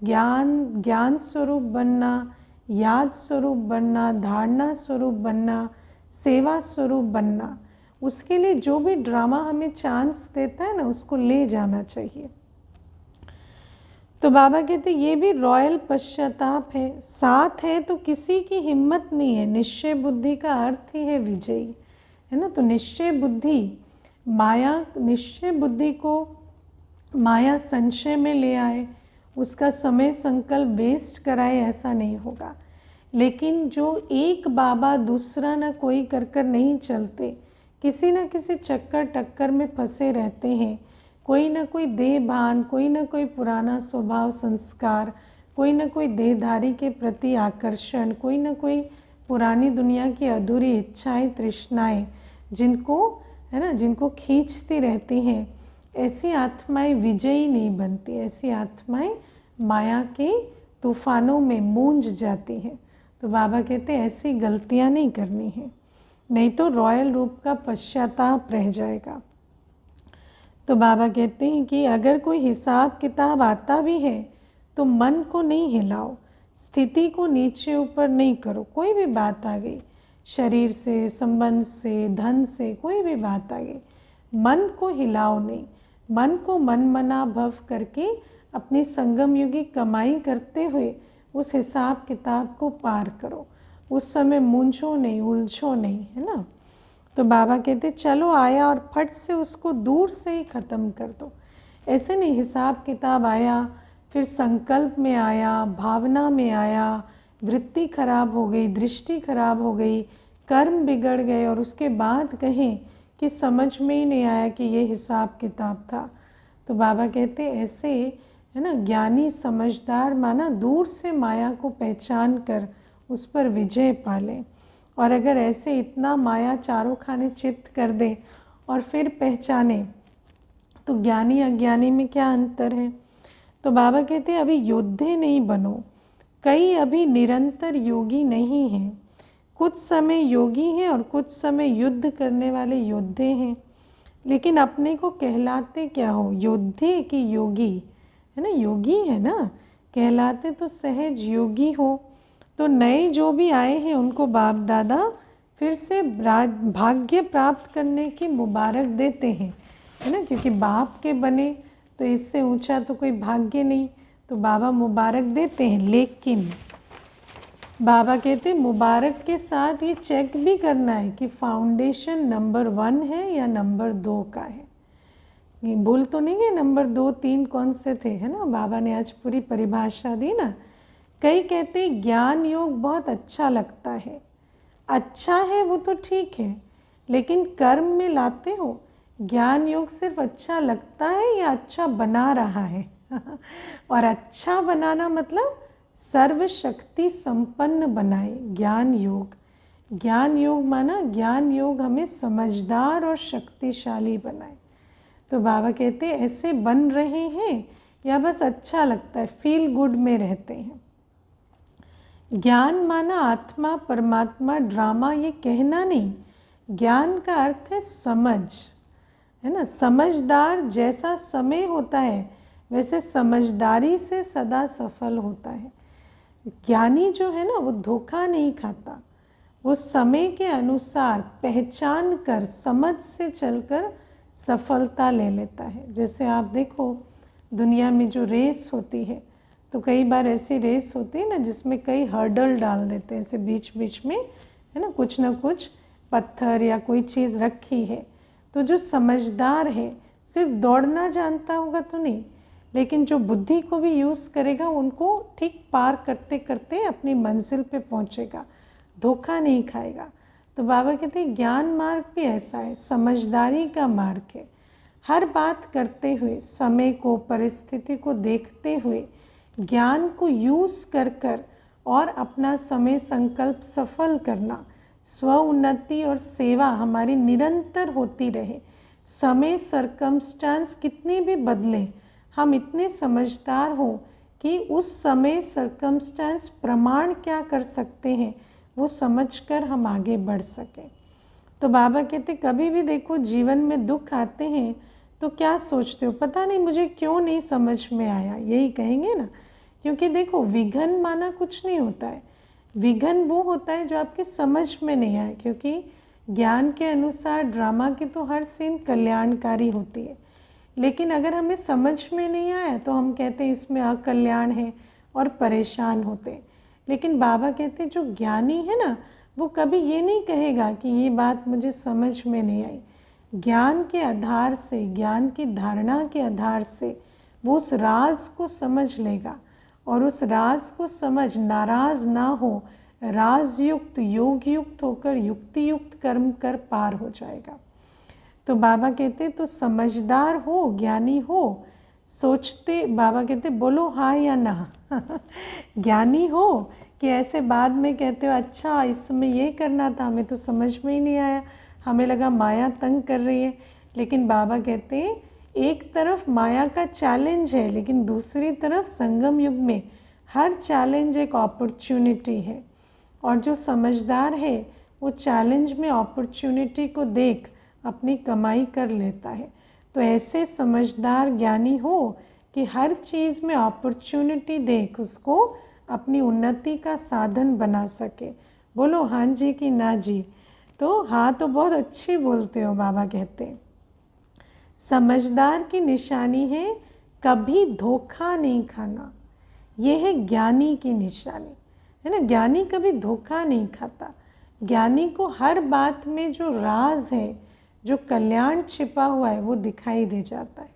ज्ञान स्वरूप बनना, याद स्वरूप बनना, धारणा स्वरूप बनना, सेवा स्वरूप बनना, उसके लिए जो भी ड्रामा हमें चांस देता है ना, उसको ले जाना चाहिए। तो बाबा कहते ये भी रॉयल पश्चाताप है, साथ है तो किसी की हिम्मत नहीं है। निश्चय बुद्धि का अर्थ ही है विजयी, है ना। तो निश्चय बुद्धि, माया, निश्चय बुद्धि को माया संशय में ले आए, उसका समय संकल्प वेस्ट कराए, ऐसा नहीं होगा। लेकिन जो एक बाबा दूसरा ना कोई कर कर नहीं चलते, किसी न किसी चक्कर टक्कर में फंसे रहते हैं। कोई ना कोई देह भान, कोई ना कोई पुराना स्वभाव संस्कार, कोई ना कोई देहधारी के प्रति आकर्षण, कोई ना कोई पुरानी दुनिया की अधूरी इच्छाएं, तृष्णाएं, जिनको है ना, जिनको खींचती रहती हैं, ऐसी आत्माएं विजयी नहीं बनती। ऐसी आत्माएं माया के तूफानों में मूंझ जाती हैं। तो बाबा कहते हैं ऐसी गलतियां नहीं करनी है, नहीं तो रॉयल रूप का पश्चाताप रह जाएगा। तो बाबा कहते हैं कि अगर कोई हिसाब किताब आता भी है तो मन को नहीं हिलाओ, स्थिति को नीचे ऊपर नहीं करो। कोई भी बात आ गई, शरीर से, संबंध से, धन से, कोई भी बात आ गई, मन को हिलाओ नहीं। मन को मनमना भव करके अपनी संगम युगी कमाई करते हुए उस हिसाब किताब को पार करो। उस समय मूंझो नहीं, उलझो नहीं, है ना। तो बाबा कहते चलो आया और फट से उसको दूर से ही ख़त्म कर दो। ऐसे नहीं हिसाब किताब आया, फिर संकल्प में आया, भावना में आया, वृत्ति खराब हो गई, दृष्टि खराब हो गई, कर्म बिगड़ गए और उसके बाद कहें कि समझ में ही नहीं आया कि ये हिसाब किताब था। तो बाबा कहते ऐसे, है ना, ज्ञानी समझदार माना दूर से माया को पहचान कर उस पर विजय पालें। और अगर ऐसे इतना माया चारों खाने चित्त कर दे और फिर पहचाने, तो ज्ञानी अज्ञानी में क्या अंतर है। तो बाबा कहते हैं अभी योद्धे नहीं बनो, कई अभी निरंतर योगी नहीं हैं। कुछ समय योगी हैं और कुछ समय युद्ध करने वाले योद्धे हैं। लेकिन अपने को कहलाते क्या हो, योद्धे की योगी, है ना, योगी है ना, कहलाते तो सहज योगी हो। तो नए जो भी आए हैं उनको बाप दादा फिर से भाग्य प्राप्त करने की मुबारक देते हैं, है ना, क्योंकि बाप के बने तो इससे ऊंचा तो कोई भाग्य नहीं, तो बाबा मुबारक देते हैं। लेकिन बाबा कहते हैं मुबारक के साथ ये चेक भी करना है कि फाउंडेशन नंबर 1 है या नंबर 2 का है। भूल तो नहीं है नंबर 2 3 कौन से थे, है ना। बाबा ने आज पूरी परिभाषा दी ना। कई कहते हैं ज्ञान योग बहुत अच्छा लगता है, अच्छा है वो तो ठीक है, लेकिन कर्म में लाते हो, ज्ञान योग सिर्फ अच्छा लगता है या अच्छा बना रहा है और अच्छा बनाना मतलब सर्वशक्ति संपन्न बनाए। ज्ञान योग, ज्ञान योग माना ज्ञान योग हमें समझदार और शक्तिशाली बनाए। तो बाबा कहते हैं ऐसे बन रहे हैं या बस अच्छा लगता है, फील गुड में रहते हैं। ज्ञान माना आत्मा परमात्मा ड्रामा ये कहना नहीं, ज्ञान का अर्थ है समझ, है ना। समझदार जैसा समय होता है वैसे समझदारी से सदा सफल होता है। ज्ञानी जो है ना वो धोखा नहीं खाता, वो समय के अनुसार पहचान कर समझ से चलकर सफलता ले लेता है। जैसे आप देखो दुनिया में जो रेस होती है, तो कई बार ऐसी रेस होती है ना जिसमें कई हर्डल डाल देते हैं, ऐसे बीच बीच में है ना कुछ पत्थर या कोई चीज़ रखी है। तो जो समझदार है सिर्फ दौड़ना जानता होगा तो नहीं, लेकिन जो बुद्धि को भी यूज़ करेगा उनको ठीक पार करते करते अपनी मंजिल पे पहुंचेगा, धोखा नहीं खाएगा। तो बाबा कहते हैं ज्ञान मार्ग भी ऐसा है, समझदारी का मार्ग है। हर बात करते हुए, समय को, परिस्थिति को देखते हुए, ज्ञान को यूज़ कर और अपना समय संकल्प सफल करना, स्व उन्नति और सेवा हमारी निरंतर होती रहे। समय सरकमस्टांस कितने भी बदले, हम इतने समझदार हो कि उस समय सरकमस्टांस प्रमाण क्या कर सकते हैं वो समझकर हम आगे बढ़ सकें। तो बाबा कहते कभी भी देखो जीवन में दुख आते हैं तो क्या सोचते हो, पता नहीं मुझे क्यों नहीं समझ में आया, यही कहेंगे ना। क्योंकि देखो विघन माना कुछ नहीं होता है, विघन वो होता है जो आपकी समझ में नहीं आए। क्योंकि ज्ञान के अनुसार ड्रामा की तो हर सीन कल्याणकारी होती है, लेकिन अगर हमें समझ में नहीं आया तो हम कहते हैं इसमें अकल्याण है और परेशान होते हैं। लेकिन बाबा कहते हैं जो ज्ञानी है ना वो कभी ये नहीं कहेगा कि ये बात मुझे समझ में नहीं आई। ज्ञान के आधार से, ज्ञान की धारणा के आधार से वो उस राज को समझ लेगा और उस राज को समझ नाराज ना हो, राजयुक्त योग युक्त होकर युक्ति युक्त कर्म कर पार हो जाएगा। तो बाबा कहते तो समझदार हो, ज्ञानी हो, सोचते, बाबा कहते बोलो हाँ या ना ज्ञानी हो कि ऐसे बाद में कहते हो अच्छा इस समय ये करना था, हमें तो समझ में ही नहीं आया, हमें लगा माया तंग कर रही है। लेकिन बाबा कहते हैं एक तरफ माया का चैलेंज है, लेकिन दूसरी तरफ संगम युग में हर चैलेंज एक अपॉर्चुनिटी है। और जो समझदार है वो चैलेंज में अपॉर्चुनिटी को देख अपनी कमाई कर लेता है। तो ऐसे समझदार ज्ञानी हो कि हर चीज़ में अपॉर्चुनिटी देख उसको अपनी उन्नति का साधन बना सके। बोलो हाँ जी कि ना जी। तो हाँ तो बहुत अच्छी बोलते हो, बाबा कहते हैं समझदार की निशानी है कभी धोखा नहीं खाना। ये है ज्ञानी की निशानी, है ना। ज्ञानी कभी धोखा नहीं खाता। ज्ञानी को हर बात में जो राज है, जो कल्याण छिपा हुआ है वो दिखाई दे जाता है।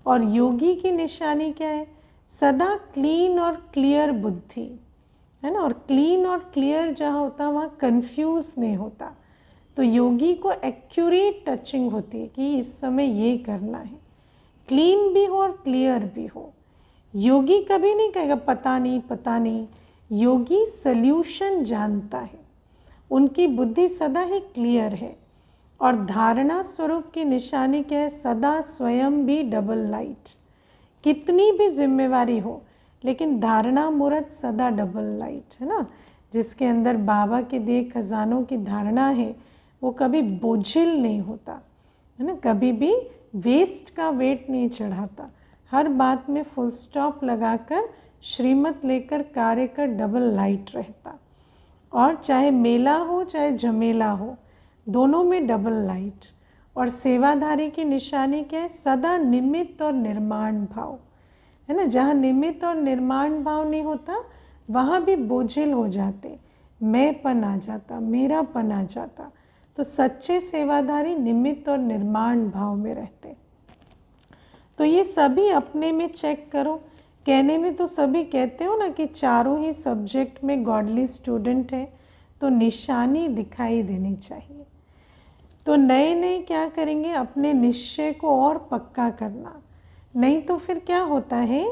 और योगी की निशानी क्या है, सदा क्लीन और क्लियर बुद्धि, है ना। और क्लीन और क्लियर जहाँ होता है वहाँ कंफ्यूज नहीं होता। तो योगी को एक्यूरेट टचिंग होती है कि इस समय ये करना है, क्लीन भी हो और क्लियर भी हो। योगी कभी नहीं कहेगा पता नहीं पता नहीं, योगी सल्यूशन जानता है, उनकी बुद्धि सदा ही क्लियर है। और धारणा स्वरूप की निशानी क्या है, सदा स्वयं भी डबल लाइट। कितनी भी जिम्मेवारी हो लेकिन धारणा मूर्त सदा डबल लाइट, है ना। जिसके अंदर बाबा के दिए खजानों की धारणा है वो कभी बोझिल नहीं होता, है ना, कभी भी वेस्ट का वेट नहीं चढ़ाता, हर बात में फुल स्टॉप लगाकर श्रीमत लेकर कार्य कर डबल लाइट रहता। और चाहे मेला हो चाहे झमेला हो, दोनों में डबल लाइट। और सेवाधारी की निशानी क्या है, सदा निमित्त और निर्माण भाव, है ना। जहाँ निमित्त और निर्माण भाव नहीं होता वहाँ भी बोझिल हो जाते, मैंपन आ जाता, मेरापन आ जाता। तो सच्चे सेवाधारी निमित्त और निर्माण भाव में रहते। तो ये सभी अपने में चेक करो। कहने में तो सभी कहते हो ना कि चारों ही सब्जेक्ट में गॉडली स्टूडेंट है, तो निशानी दिखाई देनी चाहिए। तो नए नए क्या करेंगे, अपने निश्चय को और पक्का करना। नहीं तो फिर क्या होता है,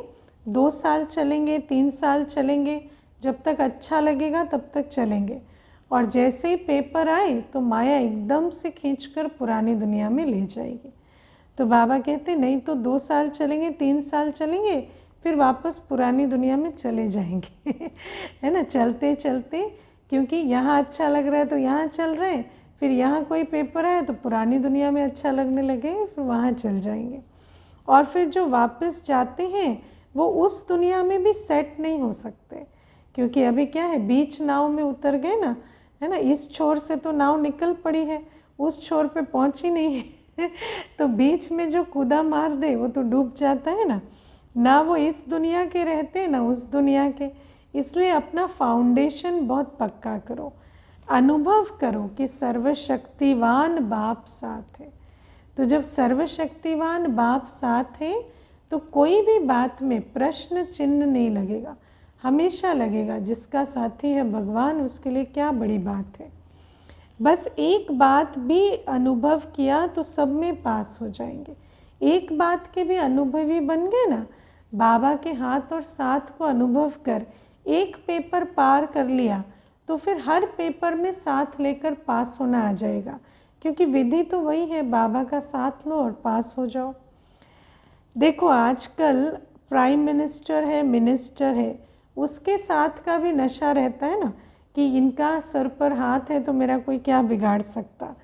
2 साल चलेंगे, 3 साल चलेंगे, जब तक अच्छा लगेगा तब तक चलेंगे, और जैसे ही पेपर आए तो माया एकदम से खींचकर पुरानी दुनिया में ले जाएगी। तो बाबा कहते नहीं तो 2 साल चलेंगे, 3 साल चलेंगे, फिर वापस पुरानी दुनिया में चले जाएंगे है ना। चलते चलते, क्योंकि यहाँ अच्छा लग रहा है तो यहाँ चल रहे हैं, फिर यहाँ कोई पेपर आए तो पुरानी दुनिया में अच्छा लगने लगे, फिर वहाँ चल जाएंगे। और फिर जो वापस जाते हैं वो उस दुनिया में भी सेट नहीं हो सकते, क्योंकि अभी क्या है, बीच नाव में उतर गए ना, है ना। इस छोर से तो नाव निकल पड़ी है, उस छोर पे पहुँची नहीं है तो बीच में जो कूदा मार दे वो तो डूब जाता है ना वो इस दुनिया के रहते ना उस दुनिया के। इसलिए अपना फाउंडेशन बहुत पक्का करो, अनुभव करो कि सर्वशक्तिवान बाप साथ है। तो जब सर्वशक्तिवान बाप साथ है तो कोई भी बात में प्रश्न चिन्ह नहीं लगेगा, हमेशा लगेगा जिसका साथी है भगवान उसके लिए क्या बड़ी बात है। बस एक बात भी अनुभव किया तो सब में पास हो जाएंगे। एक बात के भी अनुभवी बन गए ना, बाबा के हाथ और साथ को अनुभव कर एक पेपर पार कर लिया तो फिर हर पेपर में साथ लेकर पास होना आ जाएगा, क्योंकि विधि तो वही है, बाबा का साथ लो और पास हो जाओ। देखो आजकल प्राइम मिनिस्टर है, मिनिस्टर है, उसके साथ का भी नशा रहता है ना कि इनका सर पर हाथ है तो मेरा कोई क्या बिगाड़ सकता।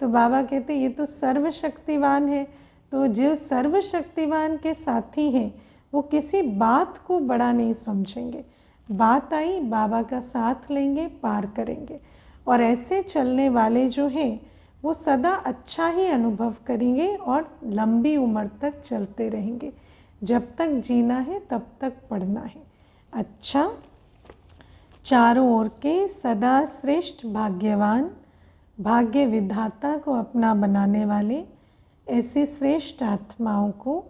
तो बाबा कहते ये तो सर्वशक्तिवान है। तो जो सर्वशक्तिवान के साथी हैं वो किसी बात को बड़ा नहीं समझेंगे, बात आई बाबा का साथ लेंगे, पार करेंगे। और ऐसे चलने वाले जो हैं वो सदा अच्छा ही अनुभव करेंगे और लंबी उम्र तक चलते रहेंगे। जब तक जीना है तब तक पढ़ना है। अच्छा, चारों ओर के सदा श्रेष्ठ भाग्यवान, भाग्य विधाता को अपना बनाने वाले ऐसी श्रेष्ठ आत्माओं को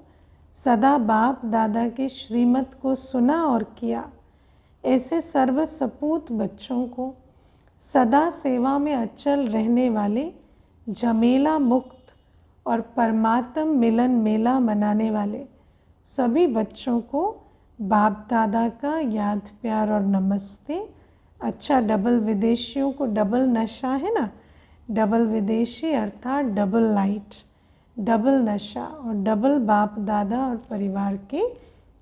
सदा बाप दादा के श्रीमत को सुना और किया, ऐसे सर्व सपूत बच्चों को सदा सेवा में अचल रहने वाले, झमेला मुक्त और परमात्म मिलन मेला मनाने वाले सभी बच्चों को बाप दादा का याद प्यार और नमस्ते। अच्छा, डबल विदेशियों को डबल नशा है ना, डबल विदेशी अर्थात डबल लाइट, डबल नशा और डबल बाप दादा और परिवार के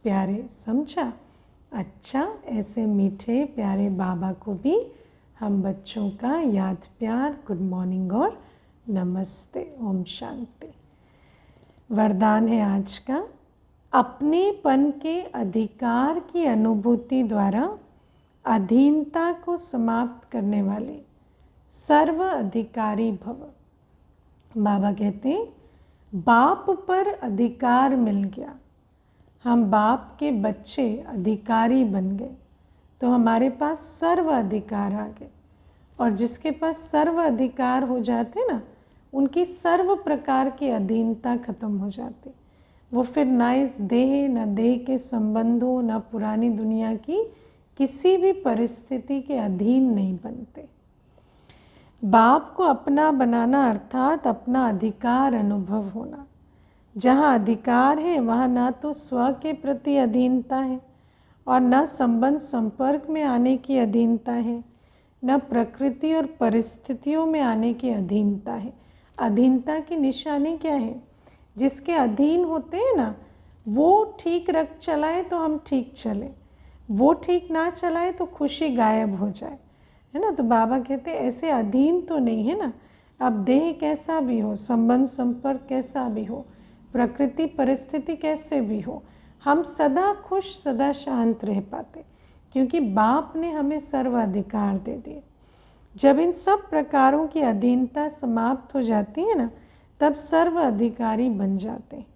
प्यारे, समझा। अच्छा, ऐसे मीठे प्यारे बाबा को भी हम बच्चों का याद प्यार, गुड मॉर्निंग और नमस्ते। ओम शांति। वरदान है आज का, अपनेपन के अधिकार की अनुभूति द्वारा अधीनता को समाप्त करने वाले सर्व अधिकारी भव। बाबा कहते हैं बाप पर अधिकार मिल गया, हम बाप के बच्चे अधिकारी बन गए तो हमारे पास सर्व अधिकार आ गए। और जिसके पास सर्व अधिकार हो जाते ना उनकी सर्व प्रकार की अधीनता खत्म हो जाती। वो फिर ना इस देह न देह के संबंधों न पुरानी दुनिया की किसी भी परिस्थिति के अधीन नहीं बनते। बाप को अपना बनाना अर्थात अपना अधिकार अनुभव होना। जहाँ अधिकार है वहाँ ना तो स्व के प्रति अधीनता है और न संबंध संपर्क में आने की अधीनता है, न प्रकृति और परिस्थितियों में आने की अधीनता है। अधीनता की निशानी क्या है? जिसके अधीन होते हैं ना वो ठीक रख चलाए तो हम ठीक चले, वो ठीक ना चलाए तो खुशी गायब हो जाए, है ना। तो बाबा कहते हैं ऐसे अधीन तो नहीं है ना। अब देह कैसा भी हो, संबंध संपर्क कैसा भी हो, प्रकृति परिस्थिति कैसे भी हो, हम सदा खुश सदा शांत रह पाते क्योंकि बाप ने हमें सर्वाधिकार दे दिए। जब इन सब प्रकारों की अधीनता समाप्त हो जाती है ना तब सर्व अधिकारी बन जाते हैं।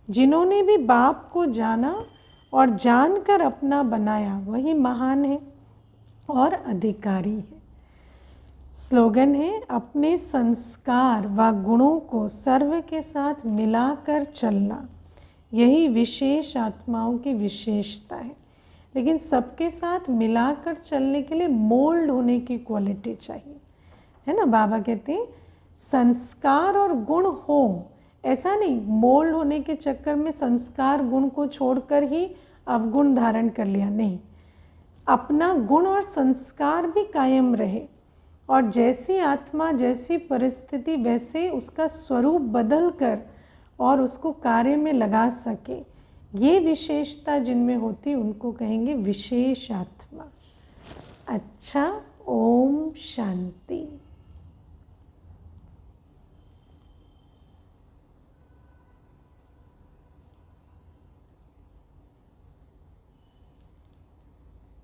जिन्होंने भी बाप को जाना और जानकर अपना बनाया वही महान है और अधिकारी है। स्लोगन है, अपने संस्कार व गुणों को सर्व के साथ मिलाकर चलना, यही विशेष आत्माओं की विशेषता है। लेकिन सबके साथ मिलाकर चलने के लिए मोल्ड होने की क्वालिटी चाहिए, है ना। बाबा कहते हैं संस्कार और गुण हो, ऐसा नहीं मोल्ड होने के चक्कर में संस्कार गुण को छोड़कर ही अवगुण धारण कर लिया, नहीं। अपना गुण और संस्कार भी कायम रहे और जैसी आत्मा जैसी परिस्थिति वैसे उसका स्वरूप बदल कर और उसको कार्य में लगा सके, ये विशेषता जिनमें होती उनको कहेंगे विशेष आत्मा। अच्छा, ओम शांति।